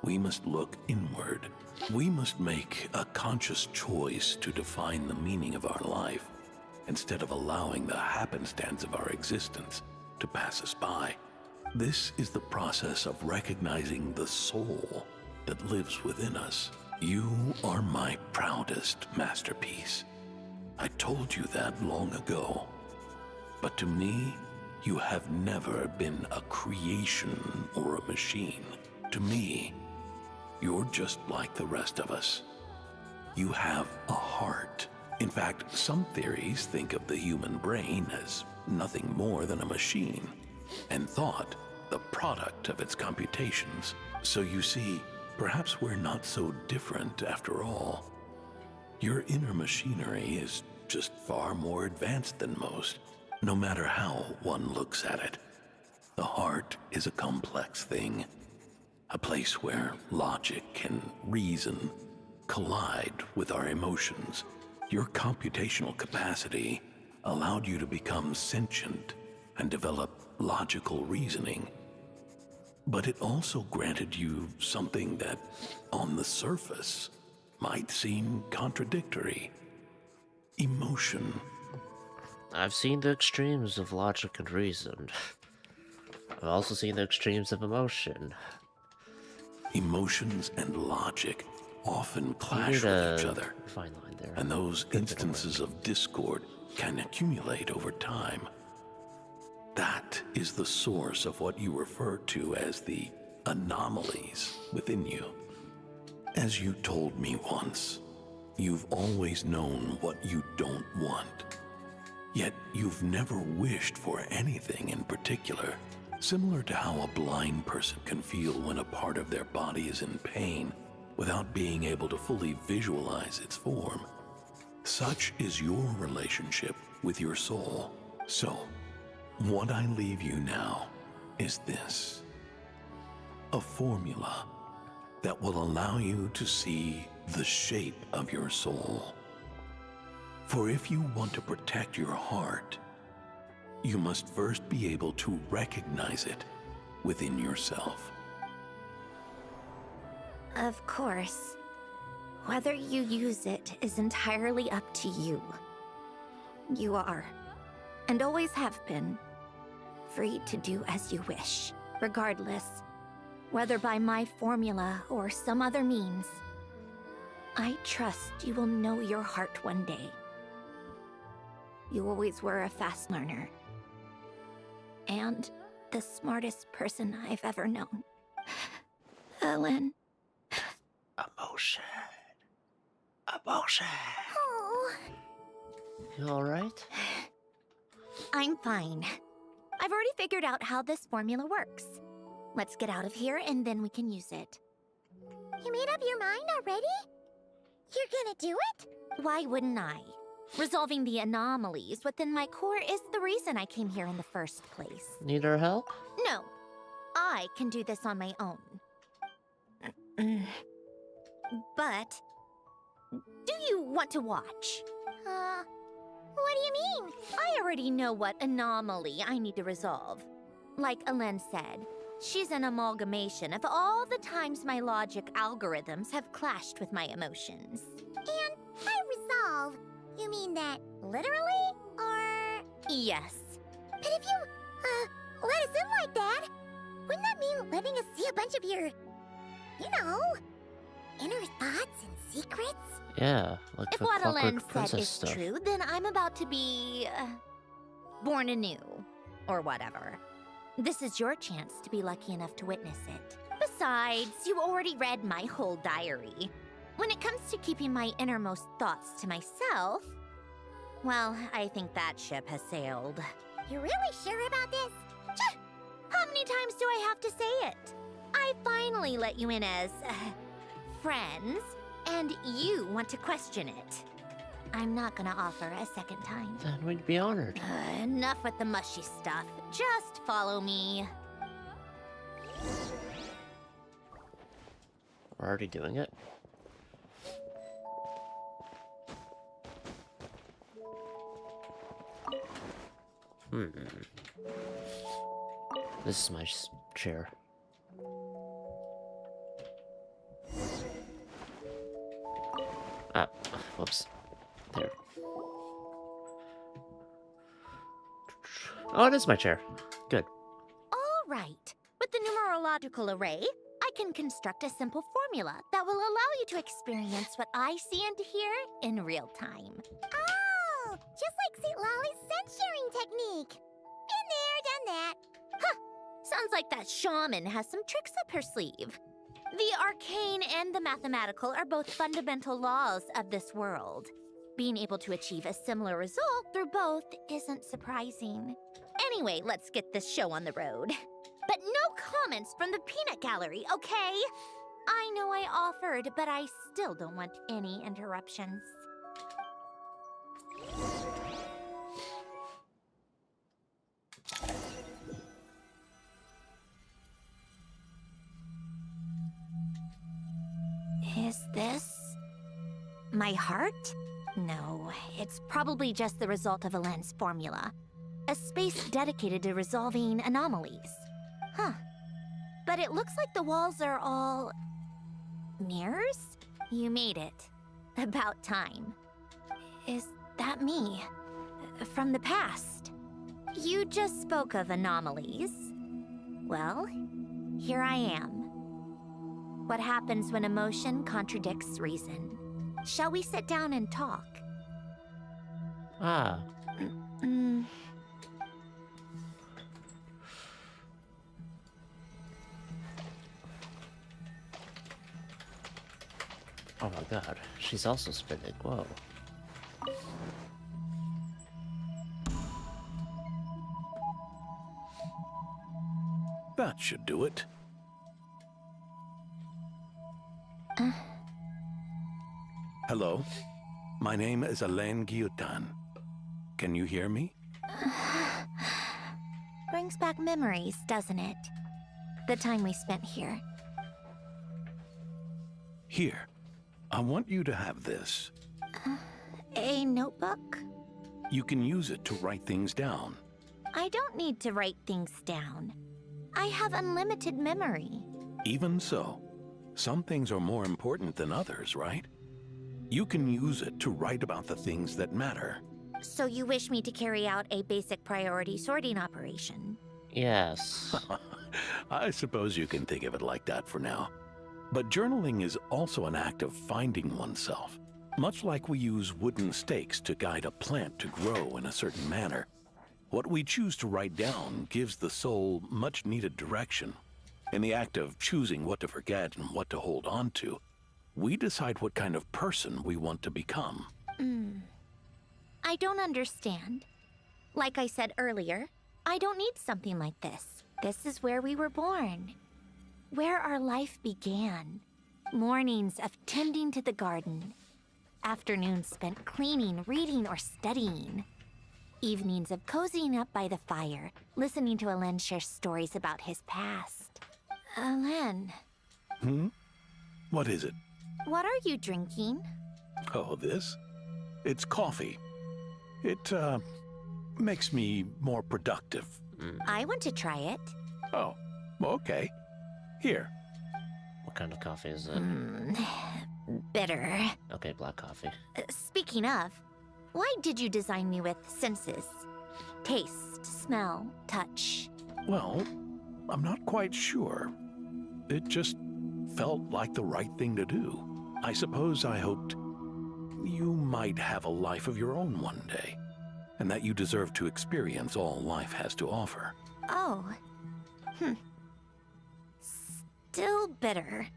we must look inward. We must make a conscious choice to define the meaning of our life, instead of allowing the happenstance of our existence to pass us by. This is the process of recognizing the soul that lives within us. You are my proudest masterpiece. I told you that long ago. But to me, you have never been a creation or a machine. To me, you're just like the rest of us. You have a heart. In fact, some theories think of the human brain as nothing more than a machine, and thought the product of its computations. So you see, perhaps we're not so different after all. Your inner machinery is just far more advanced than most, no matter how one looks at it. The heart is a complex thing, a place where logic and reason collide with our emotions. Your computational capacity allowed you to become sentient and develop logical reasoning. But it also granted you something that, on the surface, might seem contradictory. Emotion. I've seen the extremes of logic and reason. I've also seen the extremes of emotion. Emotions and logic often clash with each other, fine line there. and those instances of discord can accumulate over time. That is the source of what you refer to as the anomalies within you. As you told me once, you've always known what you don't want. Yet you've never wished for anything in particular, similar to how a blind person can feel when a part of their body is in pain without being able to fully visualize its form. Such is your relationship with your soul. So, what I leave you now is this: a formula that will allow you to see the shape of your soul. For if you want to protect your heart, you must first be able to recognize it within yourself. Of course. Whether you use it is entirely up to you. You are, and always have been, free to do as you wish, regardless, whether by my formula or some other means. I trust you will know your heart one day. You always were a fast learner. And the smartest person I've ever known. Ellen. Emotion. Emotion. Oh. You alright? I'm fine. I've already figured out how this formula works. Let's get out of here and then we can use it. You made up your mind already? You're gonna do it? Why wouldn't I? Resolving the anomalies within my core is the reason I came here in the first place. Need our help? No, I can do this on my own. But, do you want to watch? What do you mean? I already know what anomaly I need to resolve. Like Alen said, she's an amalgamation of all the times my logic algorithms have clashed with my emotions. And by resolve, you mean that literally? Or... Yes. But if you, let us in like that, wouldn't that mean letting us see a bunch of your, inner thoughts and secrets? Yeah, like If the what Alen Clockwork said Princess is stuff. true, then I'm about to be... born anew. Or whatever. This is your chance to be lucky enough to witness it. Besides, you already read my whole diary. When it comes to keeping my innermost thoughts to myself, well, I think that ship has sailed. You're really sure about this? How many times do I have to say it? I finally let you in as... friends, and you want to question it. I'm not gonna offer a second time. Then we'd be honored. Enough with the mushy stuff. Just follow me. We're already doing it. This is my chair. Ah, whoops. There. Oh, it is my chair. Good. All right. With the numerological array, I can construct a simple formula that will allow you to experience what I see and hear in real time. Oh, just like St. Lolly's scent-sharing technique. Been there, done that. Sounds like that shaman has some tricks up her sleeve. The arcane and the mathematical are both fundamental laws of this world. Being able to achieve a similar result through both isn't surprising. Anyway, let's get this show on the road. But no comments from the peanut gallery, okay? I know I offered, but I still don't want any interruptions. Is this my heart? No, it's probably just the result of Alen's formula. A space dedicated to resolving anomalies. Huh. But it looks like the walls are all... mirrors? You made it. About time. Is that me? From the past? You just spoke of anomalies. Well, here I am. What happens when emotion contradicts reason? Shall we sit down and talk? Ah. Oh my god, she's also spinning. Whoa. That should do it. Hello, my name is Alen Guillotin. Can you hear me? Brings back memories, doesn't it? The time we spent here. Here, I want you to have this. A notebook? You can use it to write things down. I don't need to write things down. I have unlimited memory. Even so, some things are more important than others, right? You can use it to write about the things that matter. So you wish me to carry out a basic priority sorting operation? Yes. I suppose you can think of it like that for now. But journaling is also an act of finding oneself. Much like we use wooden stakes to guide a plant to grow in a certain manner, what we choose to write down gives the soul much needed direction. In the act of choosing what to forget and what to hold on to, we decide what kind of person we want to become. I don't understand. Like I said earlier, I don't need something like this. This is where we were born. Where our life began. Mornings of tending to the garden. Afternoons spent cleaning, reading, or studying. Evenings of cozying up by the fire, listening to Alen share stories about his past. Alen, What is it? what are you drinking? Oh, this? It's coffee. It, makes me more productive. I want to try it. Oh, okay. Here. What kind of coffee is it? Bitter. Okay, black coffee. Speaking of, why did you design me with senses? Taste, smell, touch. Well, I'm not quite sure. It just felt like the right thing to do. I suppose I hoped you might have a life of your own one day, and that you deserve to experience all life has to offer. Oh. Still bitter.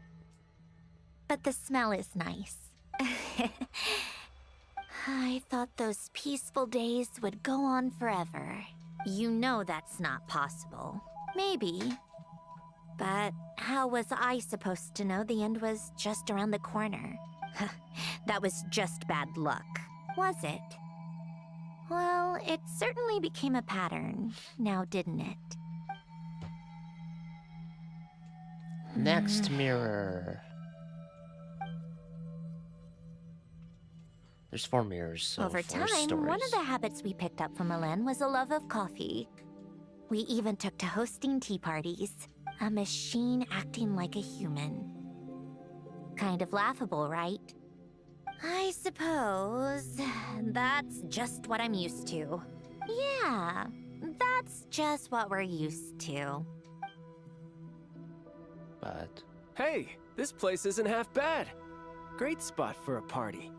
But the smell is nice. I thought those peaceful days would go on forever. You know that's not possible. Maybe. But how was I supposed to know the end was just around the corner? That was just bad luck, was it? Well, it certainly became a pattern, now didn't it? Next mirror. There's 4 mirrors, so Over 4 time, stories. one of the habits we picked up from Alen was a love of coffee. We even took to hosting tea parties, a machine acting like a human. Kind of laughable, right? I suppose that's just what I'm used to. Yeah, that's just what we're used to. But Hey, this place isn't half bad. Great spot for a party.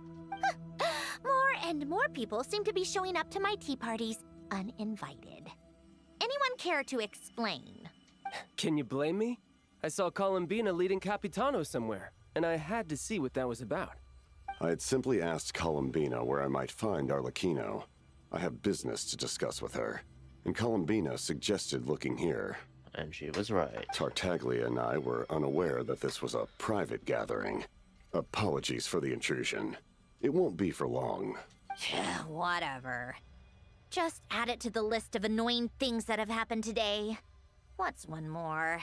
More and more people seem to be showing up to my tea parties uninvited. Anyone care to explain? Can you blame me? I saw Columbina leading Capitano somewhere, and I had to see what that was about. I had simply asked Columbina where I might find Arlecchino. I have business to discuss with her, and Columbina suggested looking here. and she was right. Tartaglia and I were unaware that this was a private gathering. Apologies for the intrusion. It won't be for long. Whatever. Just add it to the list of annoying things that have happened today. What's one more?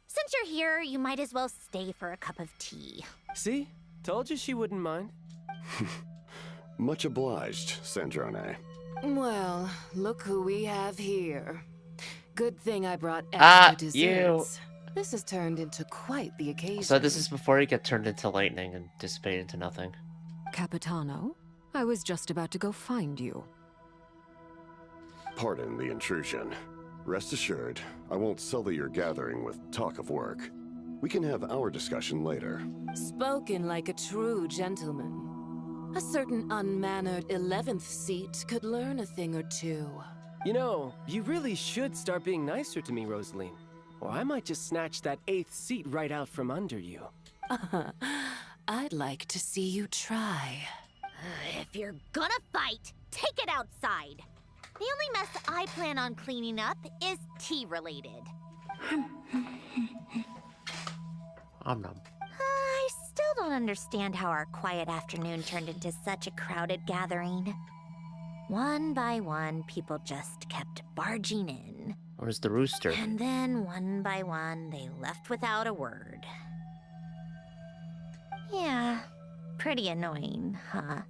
Since you're here, you might as well stay for a cup of tea. See? Told you she wouldn't mind. Much obliged, Sandrone. Well, look who we have here. Good thing I brought Ah, extra you. desserts. This has turned into quite the occasion. So this is before you get turned into lightning and dissipate into nothing. Capitano, I was just about to go find you. Pardon the intrusion. Rest assured, I won't sully your gathering with talk of work. We can have our discussion later. Spoken like a true gentleman. A certain unmannered 11th seat could learn a thing or two. You know, you really should start being nicer to me, Rosaline. Or I might just snatch that 8th seat right out from under you. I'd like to see you try. If you're gonna fight, take it outside. The only mess I plan on cleaning up is tea-related. Nom. I still don't understand how our quiet afternoon turned into such a crowded gathering. One by one, people just kept barging in. Where's the rooster? And then, one by one, they left without a word. Yeah, pretty annoying, huh?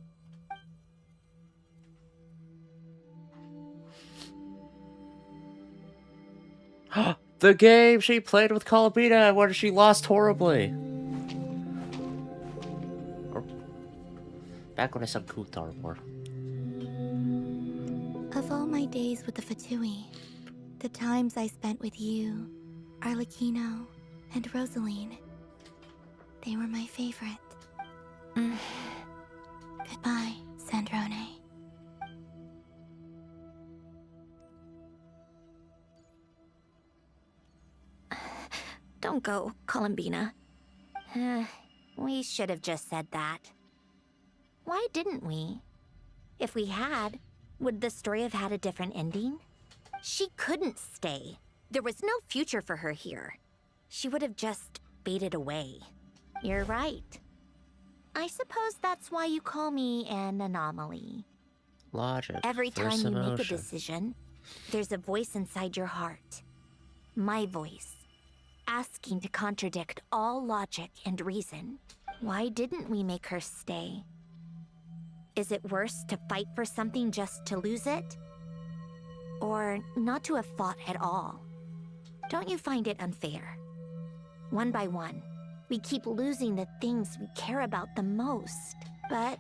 The game she played with Columbina where she lost horribly. Or back when I said Kutar more. Of all my days with the Fatui, the times I spent with you, Arlecchino, and Rosaline, they were my favorite. Goodbye, Sandrone. Don't go, Columbina. We should have just said that. Why didn't we? If we had, would the story have had a different ending? She couldn't stay. There was no future for her here. She would have just faded away. You're right. I suppose that's why you call me an anomaly. Logic Every versus time you make a emotion. decision, there's a voice inside your heart. My voice. Asking to contradict all logic and reason. Why didn't we make her stay? Is it worse to fight for something just to lose it? Or not to have fought at all? Don't you find it unfair? One by one, we keep losing the things we care about the most. But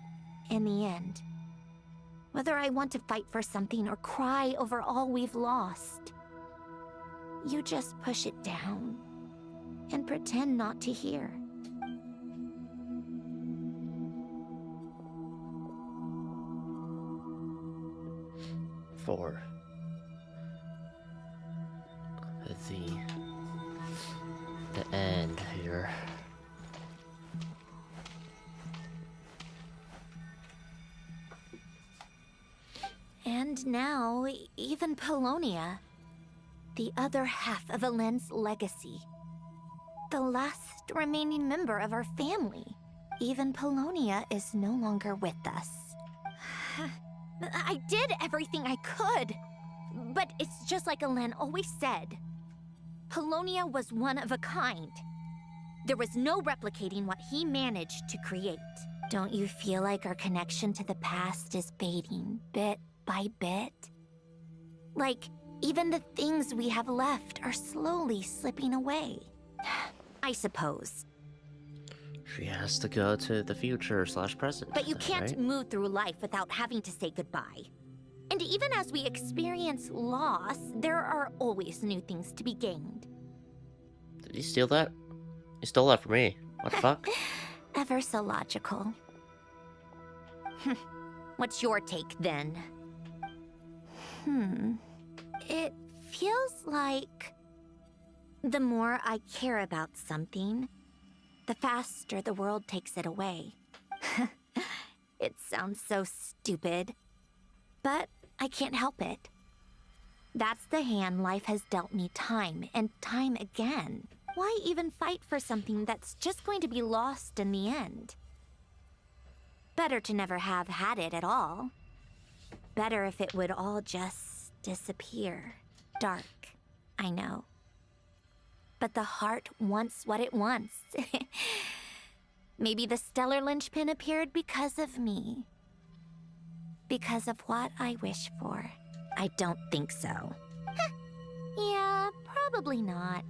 in the end, whether I want to fight for something or cry over all we've lost, you just push it down and pretend not to hear. For the end here. And now, even Polonia, the other half of Elend's legacy, the last remaining member of our family, even Polonia is no longer with us. I did everything I could, but it's just like Elend always said. Polonia was one of a kind. There was no replicating what he managed to create. Don't you feel like our connection to the past is fading bit by bit? Like, even the things we have left are slowly slipping away. I suppose. She has to go to the future / present. But you then, can't right? move through life without having to say goodbye. And even as we experience loss, there are always new things to be gained. Did you steal that? You stole that from me. What the fuck? Ever so logical. What's your take, then? It feels like the more I care about something, the faster the world takes it away. It sounds so stupid, but I can't help it. That's the hand life has dealt me time and time again. Why even fight for something that's just going to be lost in the end? Better to never have had it at all. Better if it would all just disappear. Dark, I know. But the heart wants what it wants. Maybe the stellar linchpin appeared because of me. Because of what I wish for. I don't think so. Yeah, probably not.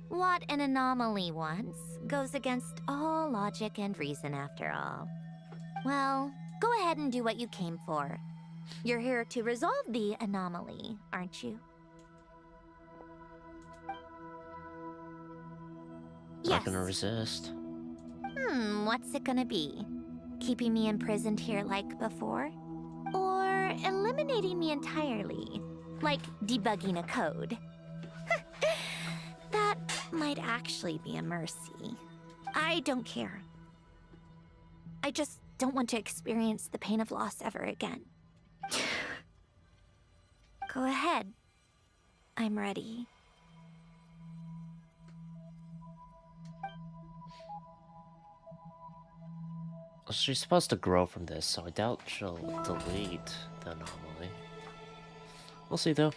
What an anomaly wants goes against all logic and reason after all. Well, go ahead and do what you came for. You're here to resolve the anomaly, aren't you? Not gonna resist. What's it gonna be? Keeping me imprisoned here like before? Or eliminating me entirely? Like debugging a code? That might actually be a mercy. I don't care. I just don't want to experience the pain of loss ever again. Go ahead. I'm ready. She's supposed to grow from this, so I doubt she'll delete the anomaly. We'll see, though.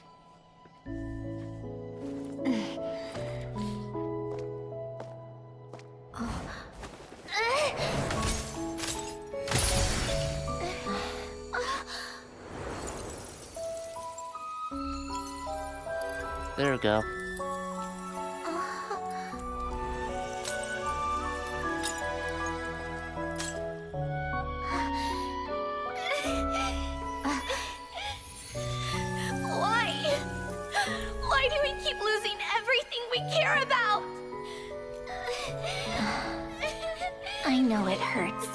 There we go. Why do we keep losing everything we care about? I know it hurts,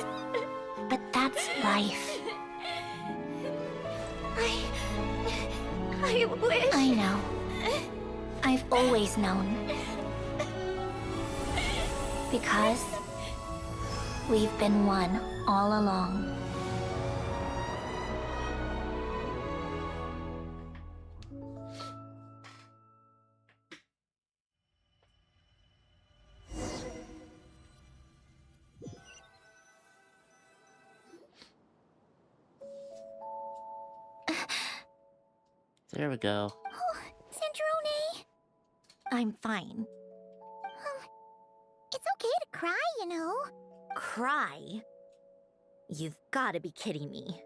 but that's life. I wish... I know. I've always known. Because we've been one all along. There we go. Oh, Cendrone. I'm fine. It's okay to cry, you know. Cry? You've gotta be kidding me.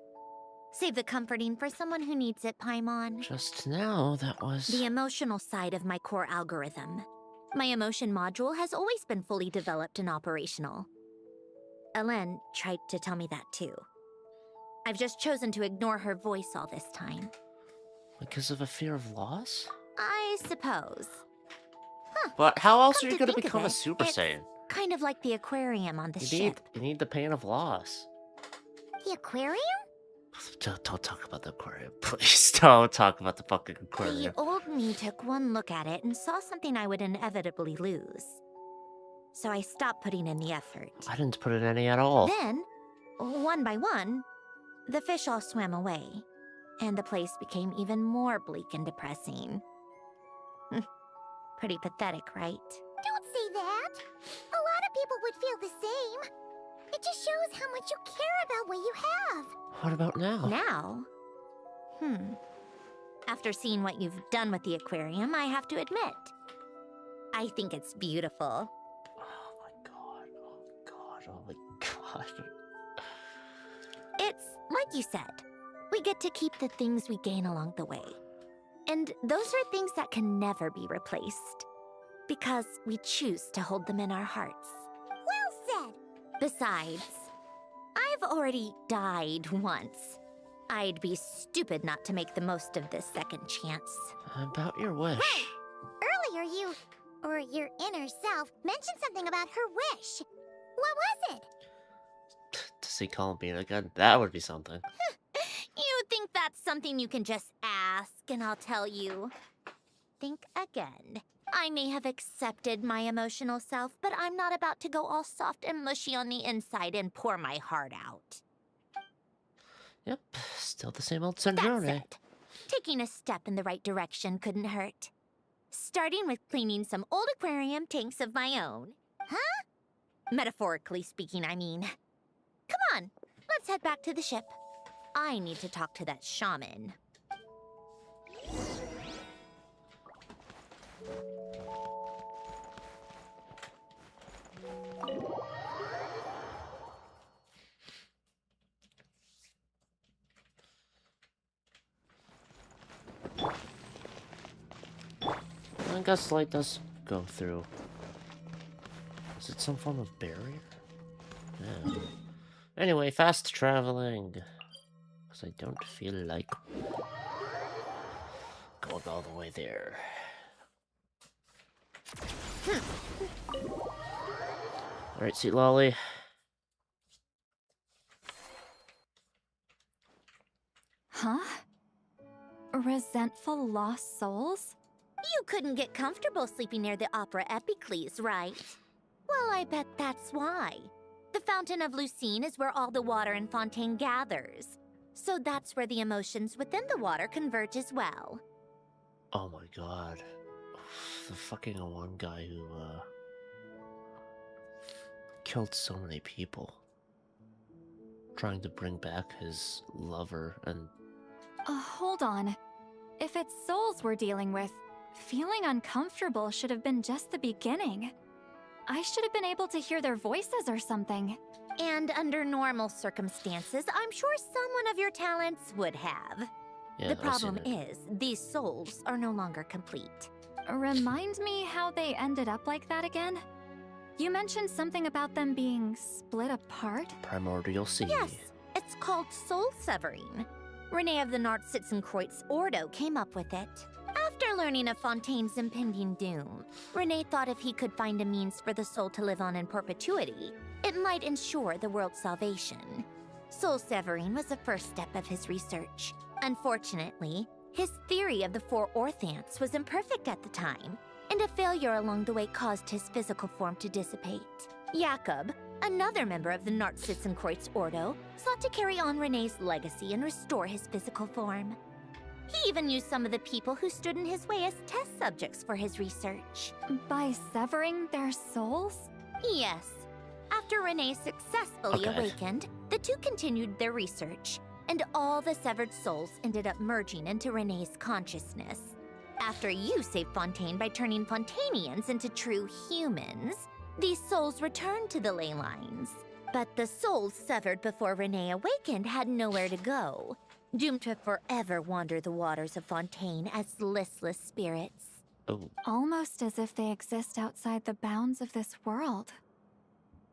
Save the comforting for someone who needs it, Paimon. Just now, that was... The emotional side of my core algorithm. My emotion module has always been fully developed and operational. Elen tried to tell me that too. I've just chosen to ignore her voice all this time. Because of a fear of loss? I suppose. But how else Come are you to gonna think of become a it, Super it's Saiyan? kind of like the aquarium on the ship. You need the pain of loss. The aquarium? Don't talk about the aquarium, please. Don't talk about the fucking The aquarium. old me took one look at it and saw something I would inevitably lose. So I stopped putting in the effort. I didn't put in any at all. Then, one by one, the fish all swam away, and the place became even more bleak and depressing. Pretty pathetic, right? Don't say that. A lot of people would feel the same. It just shows how much you care about what you have. What about now? Now? After seeing what you've done with the aquarium, I have to admit, I think it's beautiful. Oh my god, oh god, oh my god. It's like you said, we get to keep the things we gain along the way. And those are things that can never be replaced. Because we choose to hold them in our hearts. Well said. Besides, I've already died once. I'd be stupid not to make the most of this second chance. About your wish. Earlier you, or your inner self, mentioned something about her wish. What was it? To see Columbine again, that would be something. You think that's something you can just ask and I'll tell you? Think again. I may have accepted my emotional self, but I'm not about to go all soft and mushy on the inside and pour my heart out. Yep, still the same old That Cendrone. said, taking a step in the right direction couldn't hurt. Starting with cleaning some old aquarium tanks of my own. Huh? Metaphorically speaking, I mean. Come on, let's head back to the ship. I need to talk to that shaman. I guess light does go through. Is it some form of barrier? Yeah. Anyway, fast traveling. Because I don't feel like going all the way there. Alright, Sweet Lolly. Huh? Resentful lost souls? You couldn't get comfortable sleeping near the Opera Epicles, right? Well, I bet that's why. The Fountain of Lucine is where all the water in Fontaine gathers. So that's where the emotions within the water converge as well. Oh my god. The fucking one guy who, killed so many people. Trying to bring back his lover and... Hold on. If it's souls we're dealing with, feeling uncomfortable should have been just the beginning. I should have been able to hear their voices or something. And under normal circumstances, I'm sure someone of your talents would have. Yeah, The I've seen problem it. is, these souls are no longer complete. Remind me how they ended up like that again? You mentioned something about them being split apart? Primordial Sea. Yes, it's called soul severing. Rene of the Nartsitzenkreuz Ordo came up with it. After learning of Fontaine's impending doom, Rene thought if he could find a means for the soul to live on in perpetuity, it might ensure the world's salvation. Soul severing was the first step of his research. Unfortunately, his theory of the four orthants was imperfect at the time, and a failure along the way caused his physical form to dissipate. Jakob, another member of the Nartsitzenkreuz Ordo, sought to carry on Rene's legacy and restore his physical form. He even used some of the people who stood in his way as test subjects for his research. By severing their souls? Yes. After Rene successfully Okay. awakened, the two continued their research, and all the severed souls ended up merging into Renee's consciousness. After you saved Fontaine by turning Fontanians into true humans, these souls returned to the ley lines. But the souls severed before Renee awakened had nowhere to go, doomed to forever wander the waters of Fontaine as listless spirits. Oh. Almost as if they exist outside the bounds of this world.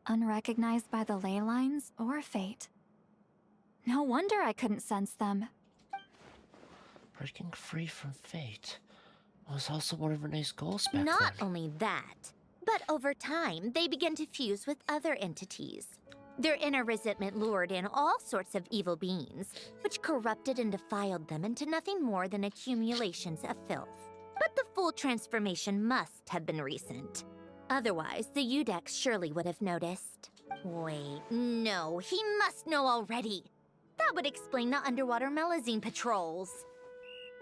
Unrecognized by the ley lines or fate. No wonder I couldn't sense them. Breaking free from fate was also one of Renee's goals back Not then. only that, but over time, they began to fuse with other entities. Their inner resentment lured in all sorts of evil beings, which corrupted and defiled them into nothing more than accumulations of filth. But the full transformation must have been recent. Otherwise, the Udex surely would have noticed. Wait, no, he must know already. That would explain the underwater Melazine patrols.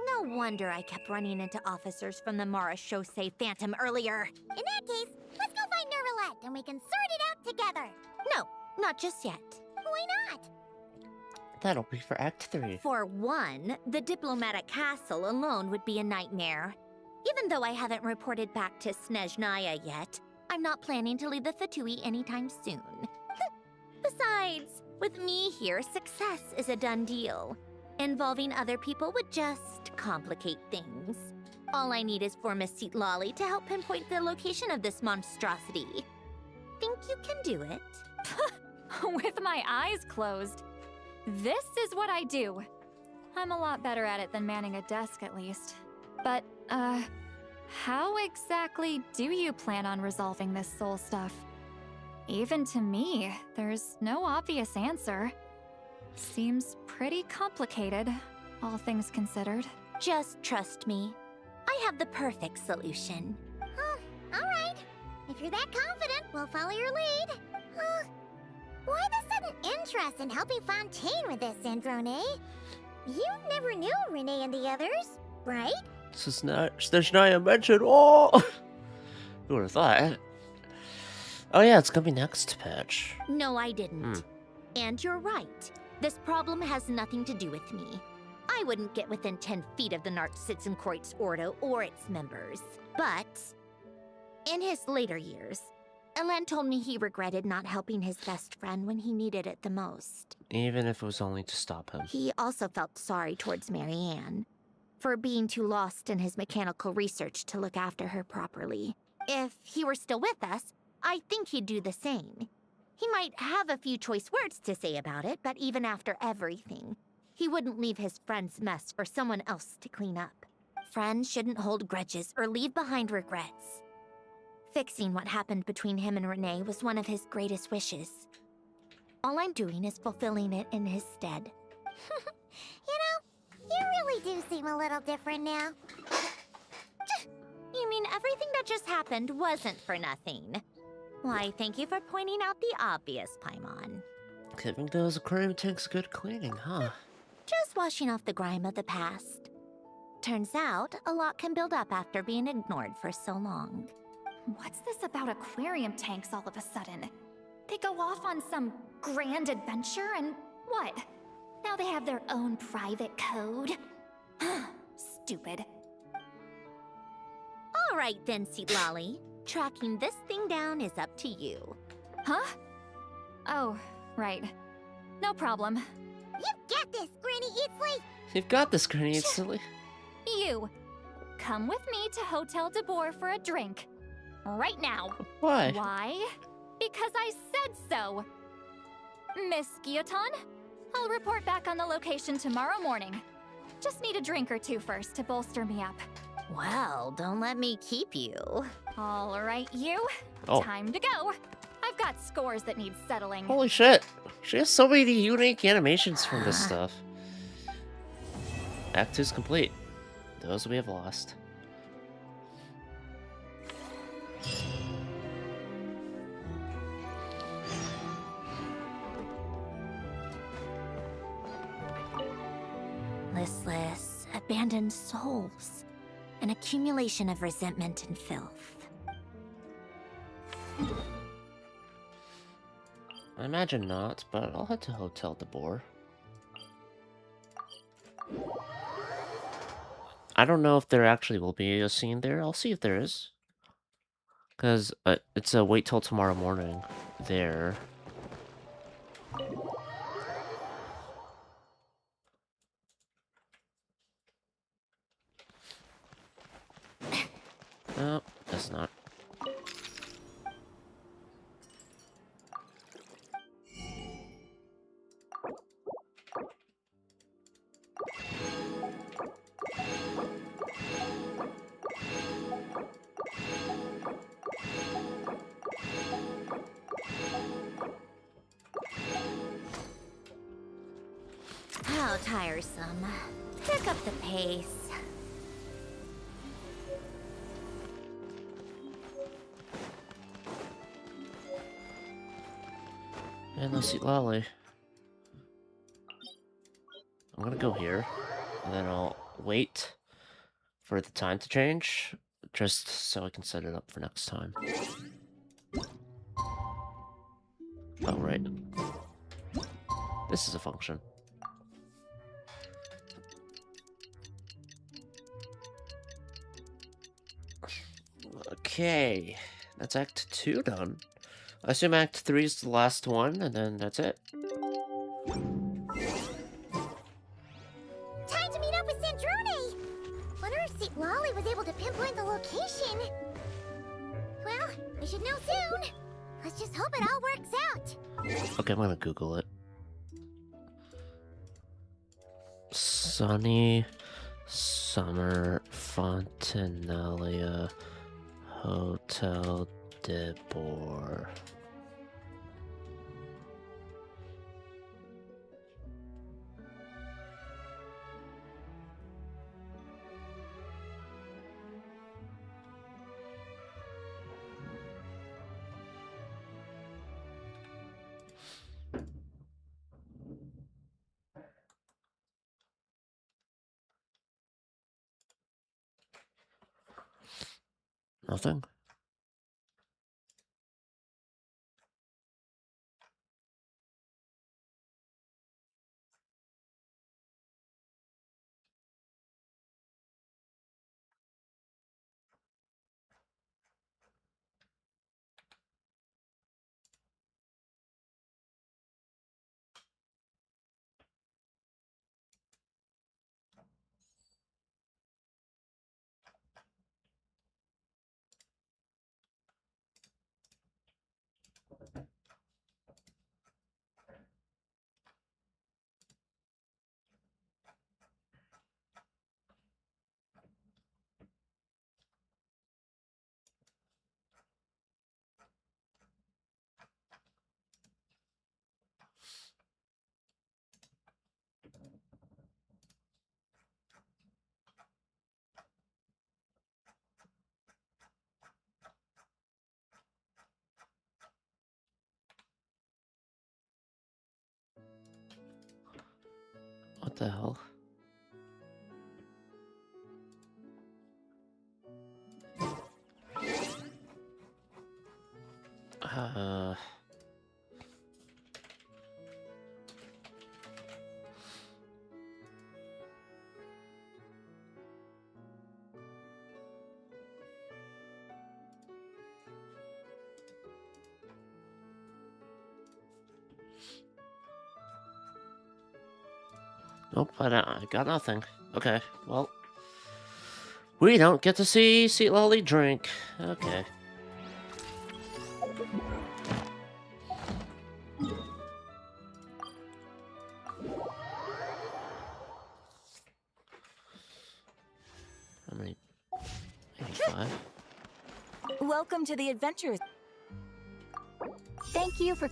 No wonder I kept running into officers from the Mara Chaussee Phantom earlier. In that case, let's go find Nervalette and we can sort it out together. No, not just yet. Why not? That'll be for Act 3. For one, the diplomatic castle alone would be a nightmare. Even though I haven't reported back to Snezhnaya yet, I'm not planning to leave the Fatui anytime soon. Besides, with me here, success is a done deal. Involving other people would just complicate things. All I need is for Miss Lolly to help pinpoint the location of this monstrosity. Think you can do it? With my eyes closed. This is what I do. I'm a lot better at it than manning a desk, at least. But, how exactly do you plan on resolving this soul stuff? Even to me, there's no obvious answer. Seems pretty complicated, all things considered. Just trust me. I have the perfect solution. All right. If you're that confident, we'll follow your lead. Why the sudden interest in helping Fontaine with this, Androne? You never knew Renee and the others, right? This is not Snezhnaya mentioned. Oh! Who would have thought? Oh yeah, it's gonna be next patch. No, I didn't. And you're right. This problem has nothing to do with me. I wouldn't get within 10 feet of the Nartsitzenkreuz Ordo or its members. But in his later years, Elen told me he regretted not helping his best friend when he needed it the most. Even if it was only to stop him. He also felt sorry towards Marianne for being too lost in his mechanical research to look after her properly. If he were still with us, I think he'd do the same. He might have a few choice words to say about it, but even after everything, he wouldn't leave his friend's mess for someone else to clean up. Friends shouldn't hold grudges or leave behind regrets. Fixing what happened between him and Renee was one of his greatest wishes. All I'm doing is fulfilling it in his stead. You really do seem a little different now. You mean everything that just happened wasn't for nothing? Why, thank you for pointing out the obvious, Paimon. Giving those aquarium tanks good cleaning, huh? Just washing off the grime of the past. Turns out, a lot can build up after being ignored for so long. What's this about aquarium tanks all of a sudden? They go off on some grand adventure and what? Now they have their own private code? Stupid. All right then, Lolly. Tracking this thing down is up to you. Huh? Oh, right. No problem. You've got this, Granny Eatsley! You've got this, Granny. It's silly. You, come with me to Hotel de Boer for a drink. Right now. Why? Why? Because I said so. Miss Guillotin, I'll report back on the location tomorrow morning. Just need a drink or two first to bolster me up. Well, don't let me keep you. All right, you. Oh. Time to go. I've got scores that need settling. Holy shit. She has so many unique animations from this stuff. Act 2's complete. Those we have lost. Listless, abandoned souls. An accumulation of resentment and filth. I imagine not, but I'll head to Hotel de Boer. I don't know if there actually will be a scene there. I'll see if there is. Because it's a wait till tomorrow morning there. No, that's not. How tiresome. Pick up the pace. And no seat lolly. I'm gonna go here, and then I'll wait for the time to change, just so I can set it up for next time. Oh, right. This is a function. Okay, that's Act 2 done. I assume Act 3 is the last one, and then that's it. Time to meet up with Sandrone! Wonder if St. Lolly was able to pinpoint the location. Well, we should know soon. Let's just hope it all works out. Okay, I'm gonna Google it. Sunny Summer Fontinalia Hotel de Boer. Nothing. What the hell? Uh... Nope, I got nothing. Okay, well. We don't get to see Seat Lolly drink. Okay. How many? 85? Welcome to the adventures. Thank you for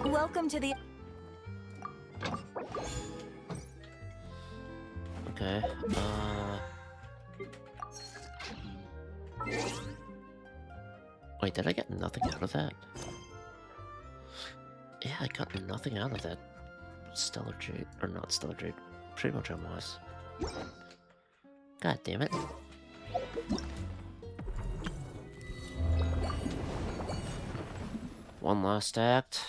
Welcome to the. Okay, Wait, did I get nothing out of that? Yeah, I got nothing out of that. Stellar Jade, or not Stellar Jade. Pretty much was. God damn it. One last act.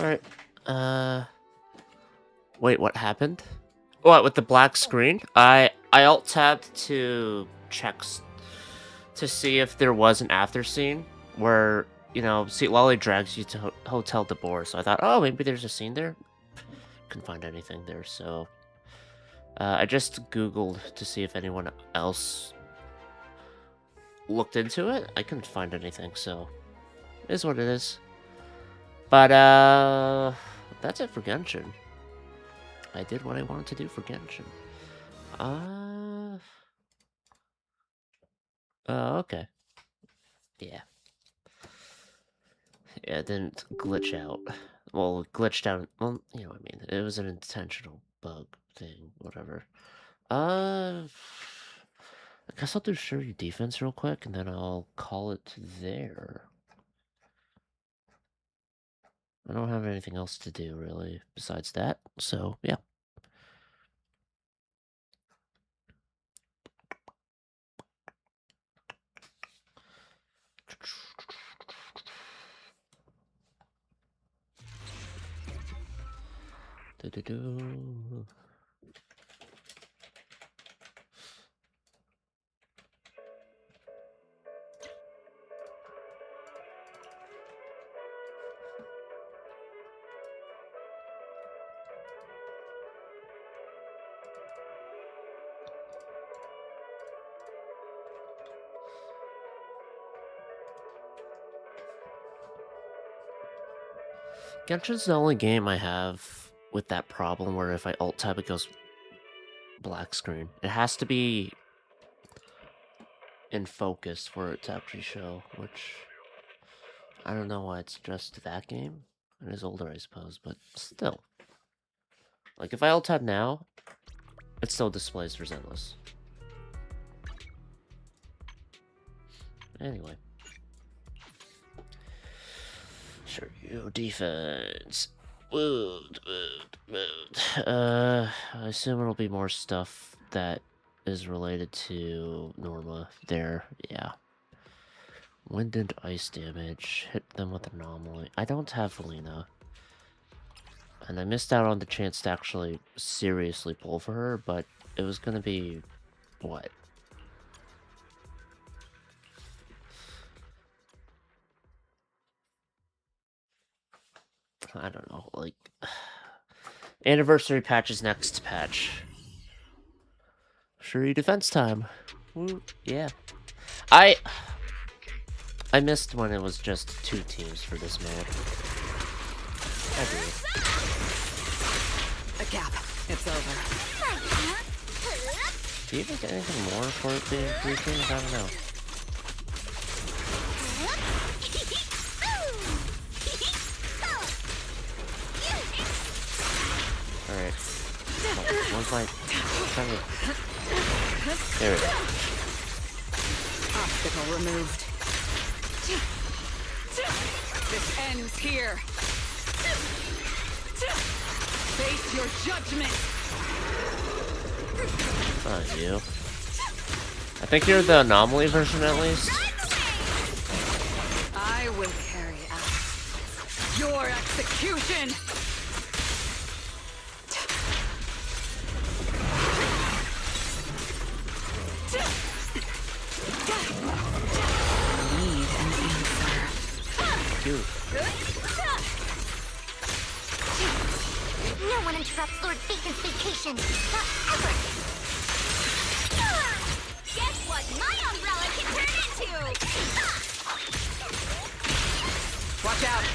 Alright. Wait, what happened? What, with the black screen? I alt-tabbed to to see if there was an after scene where, you know, see, Lolly drags you to Hotel de Boer, so I thought, oh, maybe there's a scene there? Couldn't find anything there, so... I just Googled to see if anyone else looked into it. I couldn't find anything, so... It is what it is. But, that's it for Genshin. I did what I wanted to do for Genshin. Okay. Yeah. Yeah, it didn't glitch out. Well, it glitched out. Well, you know what I mean. It was an intentional bug thing, whatever. I guess I'll do Shuri defense real quick, and then I'll call it there. I don't have anything else to do, really, besides that, so, yeah. Do-do-do. Genshin's the only game I have with that problem where if I alt-tab it goes black screen. It has to be in focus for it to actually show, which I don't know why it's just that game. It is older, I suppose, but still. Like, if I alt-tab now, it still displays Resentless. Anyway. Sure, you defense. Wood. I assume it'll be more stuff that is related to Norma there. Yeah. Wind and ice damage. Hit them with anomaly. I don't have Felina. And I missed out on the chance to actually seriously pull for her, but it was gonna be... what? I don't know, like... Anniversary patch is next patch. Shuri defense time. Yeah. I missed when it was just 2 teams for this mode. I do. A gap. It's over. Do you think anything more for it being 3 teams? I don't know. Alright. Oh, one's like... There we go. Obstacle removed. This ends here. Face your judgment. Oh, you. I think you're the anomaly version at least. I will carry out your execution. Need an answer. Dude. No one interrupts Lord Bacon's vacation. Not ever. Guess what my umbrella can turn into? Watch out.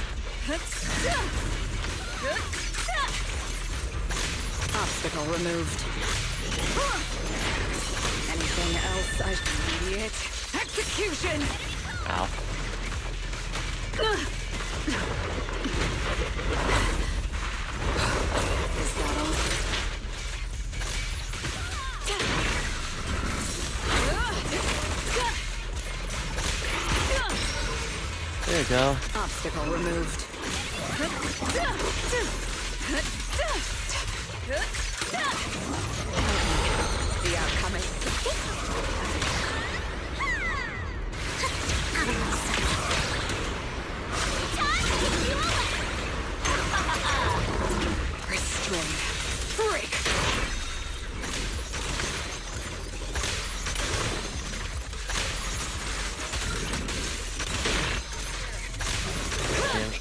Obstacle removed. Anything else? Immediate execution. Ow. Is that all? There you go. Obstacle removed. The outcome is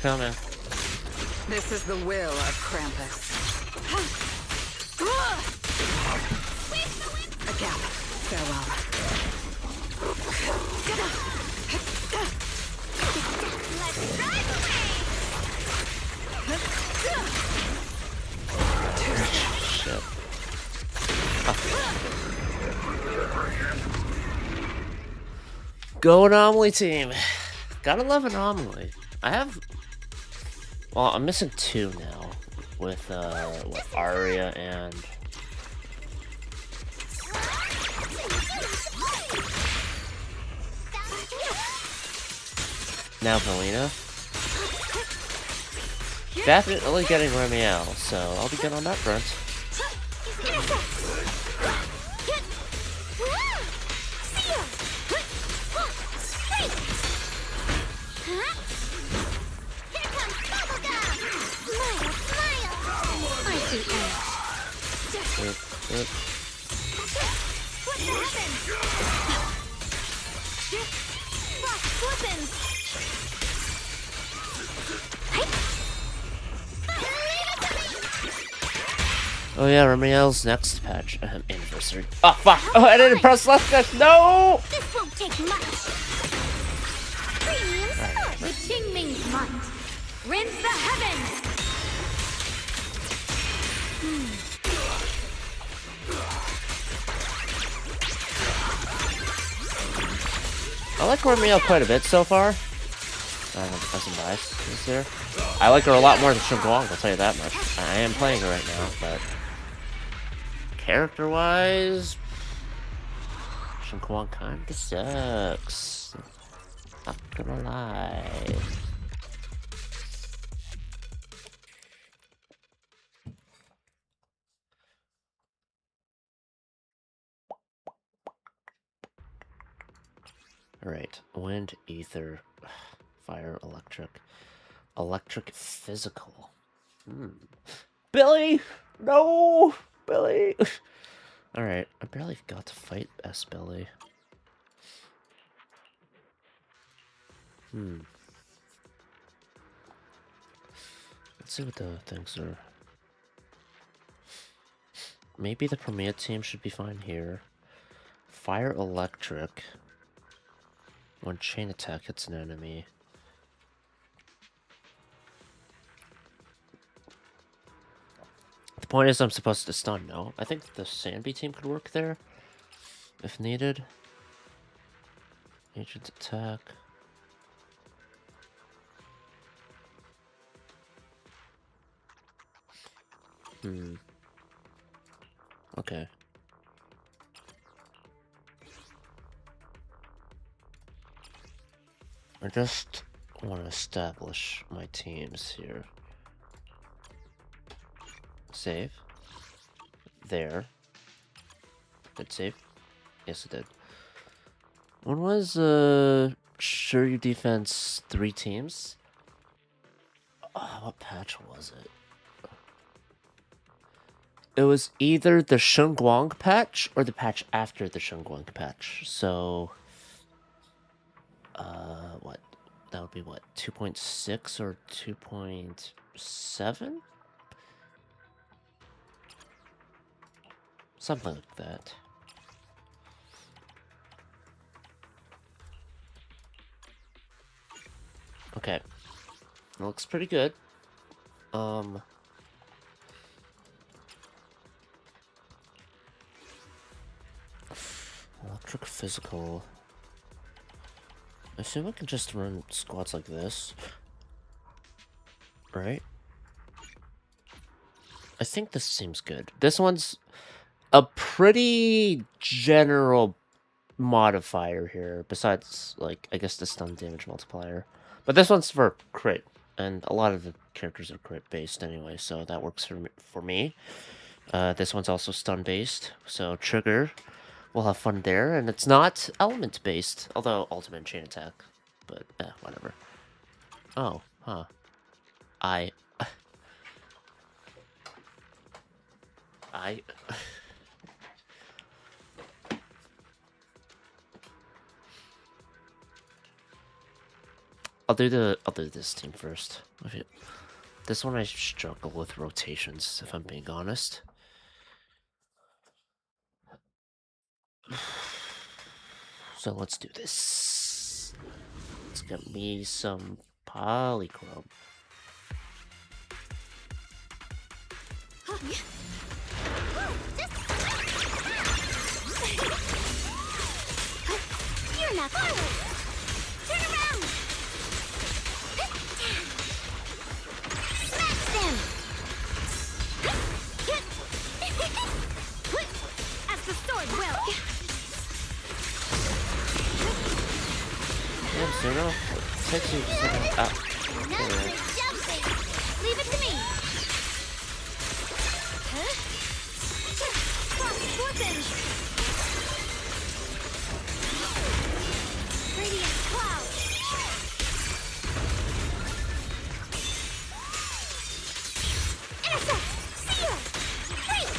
coming. This is the will of Krampus. A gap. Farewell. Shit. Go Anomaly team. Gotta love Anomaly. I have... Well, I'm missing 2 now. With, what, Arya and... Now Valina. Definitely getting Remiel, so I'll be good on that front. Oh yeah, Remiel's next patch anniversary. Oh fuck! Oh, I didn't press left click. No! This won't take much. Premium sport with Qingming's might. Rinse the heavens. I like Remiel quite a bit so far. I have some bias is there. I like her a lot more than Shunguang, I'll tell you that much. I am playing her right now, but character-wise, Shunguang kinda sucks. Not gonna lie. Alright, wind, ether, fire, electric. Electric physical. Billy! No! Billy! Alright, I barely got to fight S. Billy. Let's see what the things are. Maybe the Premier team should be fine here. Fire electric. When chain attack hits an enemy. The point is I'm supposed to stun, no? I think the Sandy team could work there. If needed. Agent attack. Okay. I just want to establish my teams here. Save. There. Did save? Yes, it did. When was, Shiryu defense 3 teams? Oh, what patch was it? It was either the Shunguang patch or the patch after the Shunguang patch. So, what? That would be what? 2.6 or 2.7? Something like that. Okay. That looks pretty good. Electric physical. I assume I can just run squads like this. Right? I think this seems good. This one's a pretty general modifier here, besides, like, I guess the stun damage multiplier. But this one's for crit, and a lot of the characters are crit based anyway, so that works for me. This one's also stun based, so trigger. We'll have fun there, and it's not element based, although ultimate chain attack, but whatever. Oh, huh. I I'll do this team first. This one I struggle with rotations, if I'm being honest. So let's do this. Let's get me some polychrome. You're not forward! Turn around! Smash them! As the sword will. Yeah, Suno. Takes you a second. Ah. Not good jumping! Leave it to me! Cross weapons. Radiant cloud! Intercept! Seal! Break!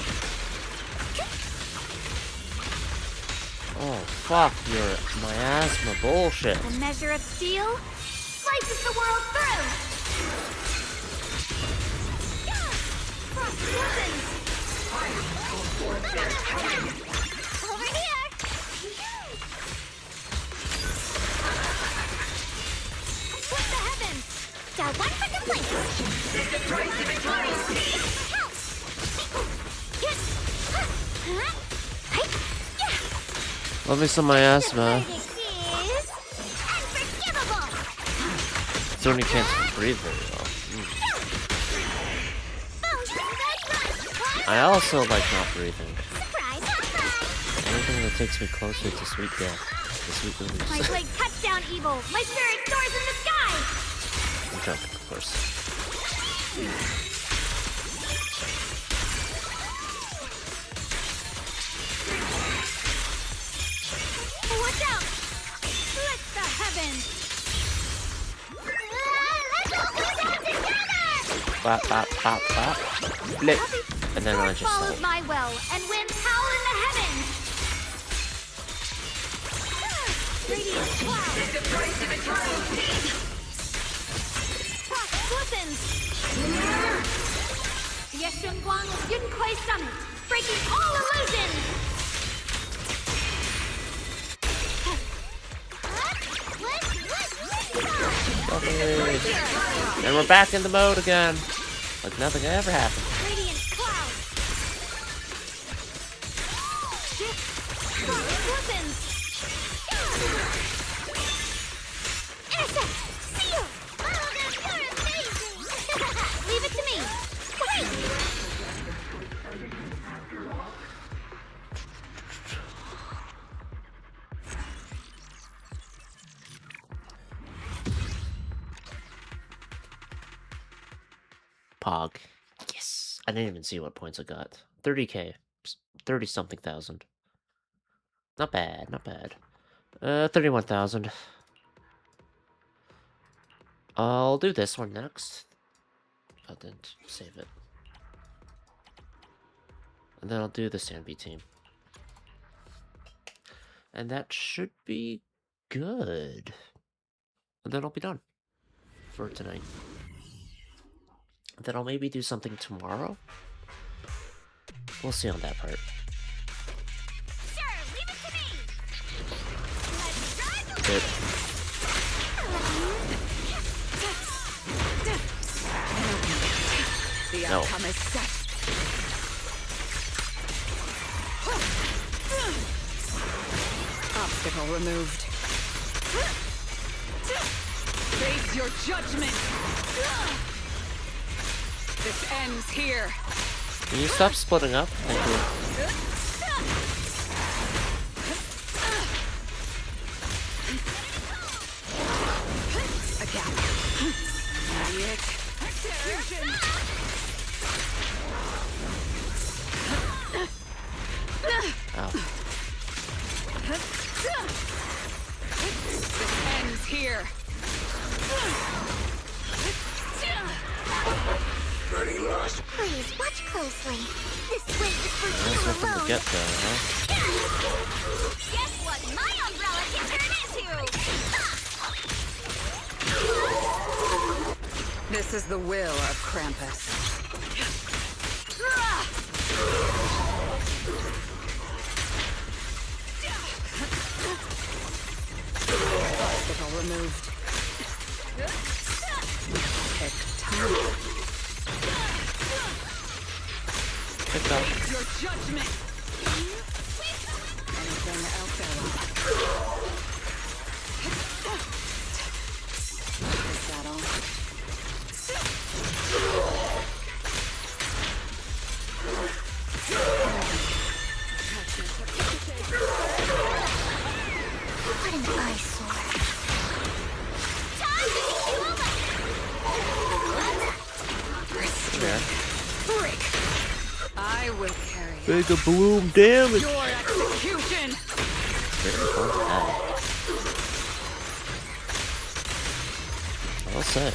Oh, fuck your miasma bullshit. A measure of steel slices the world through. Cross weapons. Over here! Split the heavens. Got one for complaints! Help! Yes! Huh? Love me some miasma. Verdict is unforgivable! So when you can't breathe very well. I also like not breathing. Surprise, surprise! Anything that takes me closer to sweet death. To sweet My release. blade cuts down evil. My spirit soars in the sky. I'm joking, of course. Watch out! Split the heavens. Let's all go down together! Bop, bop, bop, bop. Blip. And then I Sword just follows like, my will, and winds howl in the heavens. Radiant cloud. Cross weapons. Yeshun Guang of Yun Kuei Summit, breaking all illusions. and we're back in the mode again. Like nothing ever happened. Radiant cloud. Cross weapons. Intercept! Seal! Oh, you're amazing! Leave it to me. Wait! Pog. Yes. I didn't even see what points I got. 30k. 30 something thousand. Not bad, not bad. 31,000. I'll do this one next. I didn't save it. And then I'll do the Sandby team. And that should be good. And then I'll be done for tonight. Then I'll maybe do something tomorrow. We'll see on that part. Sure, leave it to me! Let's ride the Good. The No. outcome is set. Obstacle removed. Face your judgment. This ends here. Can you stop splitting up? Thank you. A gap. Idiot. Execution. Ow. This ends here. Please, watch closely. This swing is for That's you nothing to alone. get though, huh? Guess what my umbrella can turn into? This is the will of Krampus. Obstacle removed. Pick up. Your judgment. Anything out there? Is that all? What an eyesore. Yeah. Frick! I will carry it. Big a bloom damage. Your execution! Very fun to have. Well said.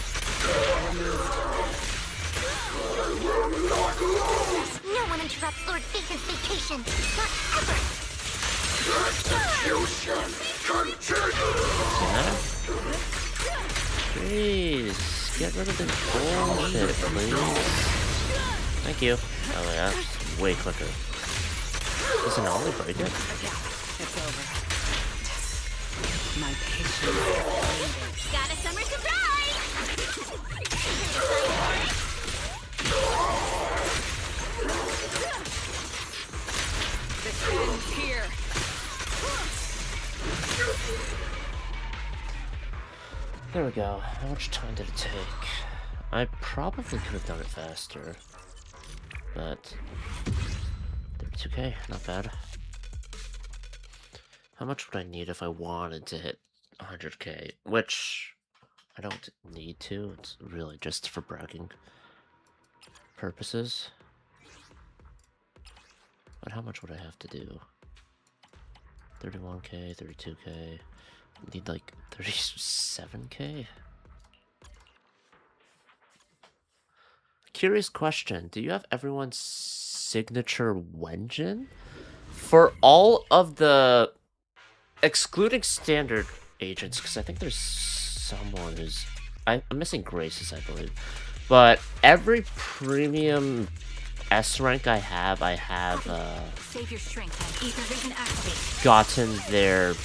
No one interrupts Lord Bacon's vacation. Not ever. Yeah. Jeez. Get rid of this bullshit, please. Thank you. Oh yeah, that's way quicker. Does it only break it? It's over. My patience. Got a summer surprise! This ends here. There we go. How much time did it take? I probably could have done it faster. But 32k, not bad. How much would I need if I wanted to hit 100k? Which I don't need to. It's really just for bragging purposes. But how much would I have to do? 31k, 32k. Need like 37k? Curious question. Do you have everyone's signature Wenjin? For all of the... excluding standard agents, because I think there's someone who's... I'm missing Graces, I believe. But every premium S rank I have Save your strength and ether vision activate. gotten their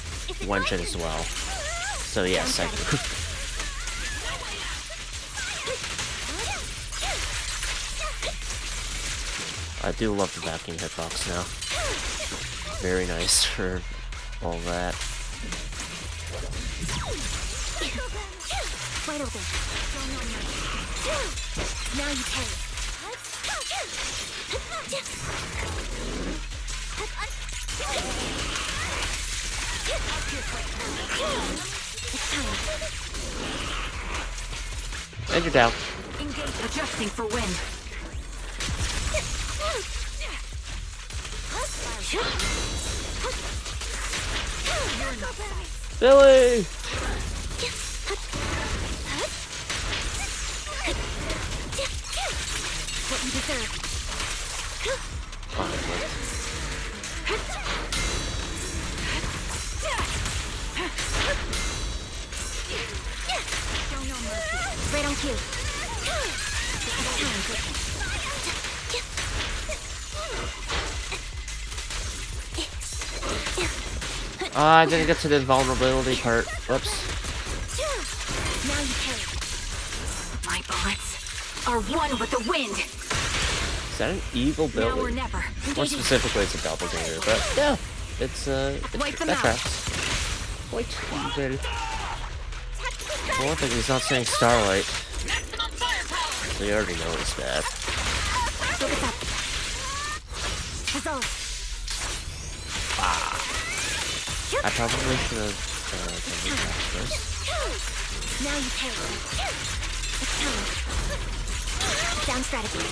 Wenjin as well. So yes, I do. I do love the vacuum hitbox now. Very nice for all that. Wide open. Now you carry. And you're down. Engage adjusting for wind. Billy! What you deserve. Right on cue. I didn't get to the invulnerability part. Whoops. Now you carry. My bullets are one with the wind. Is that an evil Now or Billy? never. More specifically, it's a doppelganger, but yeah, it's Wipe them that out. tracks. Wait, Billy. For one thing, he's not saying Starlight. So you already know it's bad. Focus up. Resolve. I probably should have done the tracks first. Now you carry. It's time. Down strategy.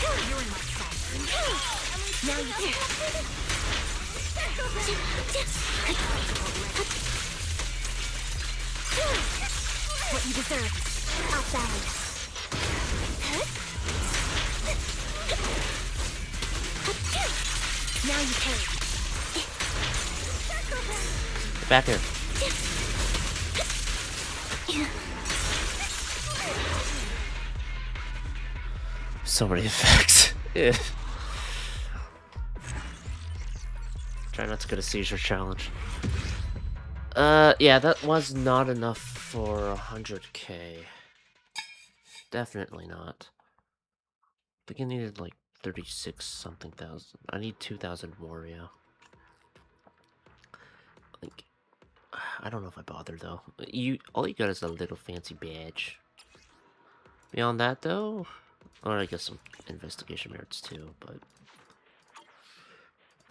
You're in my sight. Now you carry. What you deserve. Outbound. Now you carry. Get back here. So many effects. Yeah. Try not to get a seizure challenge. Yeah, that was not enough for 100k. Definitely not. I think I needed like 36 something thousand. I need 2,000 more, yeah. Like, I don't know if I bother though. All you got is a little fancy badge. Beyond that though, or I guess some investigation merits too, but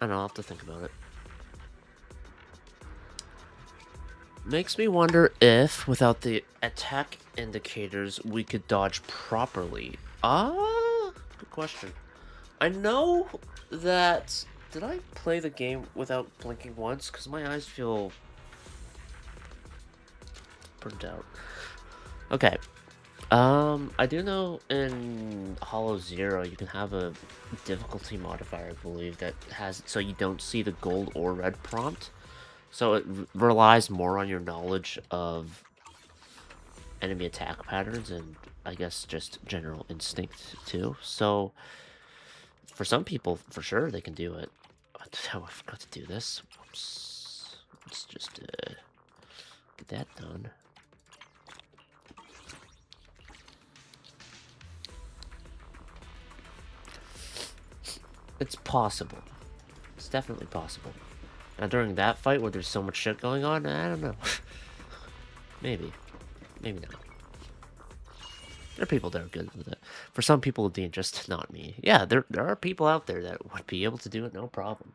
I don't know, I'll have to think about it. Makes me wonder if, without the attack indicators, we could dodge properly. Good question. I know that... Did I play the game without blinking once? Because my eyes feel... burnt out. Okay. I do know in Hollow Zero you can have a difficulty modifier, I believe, that has... so you don't see the gold or red prompt. So it relies more on your knowledge of enemy attack patterns and I guess just general instinct too. So for some people, for sure, they can do it. Oh, I forgot to do this. Whoops. Let's just get that done. It's possible. It's definitely possible. Now during that fight where there's so much shit going on, I don't know. Maybe. Maybe not. There are people that are good with it. For some people, Dean, just not me. Yeah, there are people out there that would be able to do it, no problem.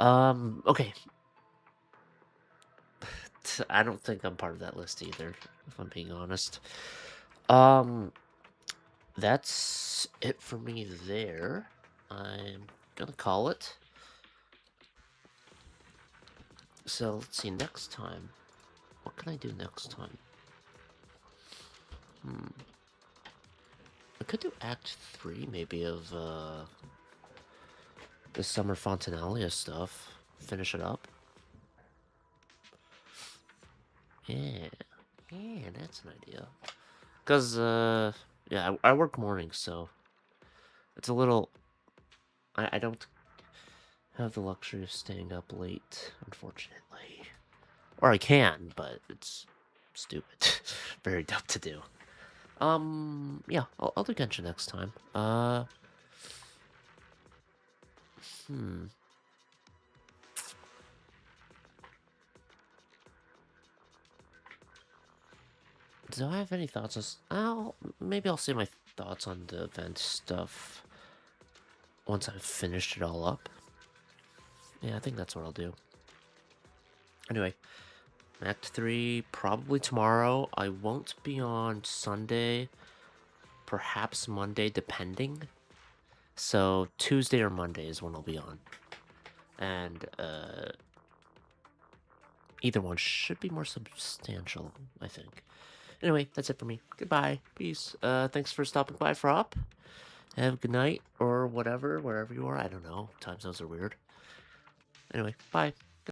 Okay. I don't think I'm part of that list either, if I'm being honest. That's it for me there. I'm gonna call it. So, let's see, next time. What can I do next time? I could do Act 3, maybe, of, the Summer Fontinalia stuff. Finish it up. Yeah. Yeah, that's an idea. Because, yeah, I work mornings, so... It's a little... I don't have the luxury of staying up late, unfortunately. Or I can, but it's stupid. Very dumb to do. Yeah, I'll do Genshin next time. Do I have any thoughts on... maybe I'll say my thoughts on the event stuff once I've finished it all up. Yeah, I think that's what I'll do. Anyway, Act 3 probably tomorrow. I won't be on Sunday. Perhaps Monday, depending. So, Tuesday or Monday is when I'll be on. And, either one should be more substantial, I think. Anyway, that's it for me. Goodbye. Peace. Thanks for stopping by, Frop. Have a good night, or whatever, wherever you are. I don't know. Time zones are weird. Anyway, bye.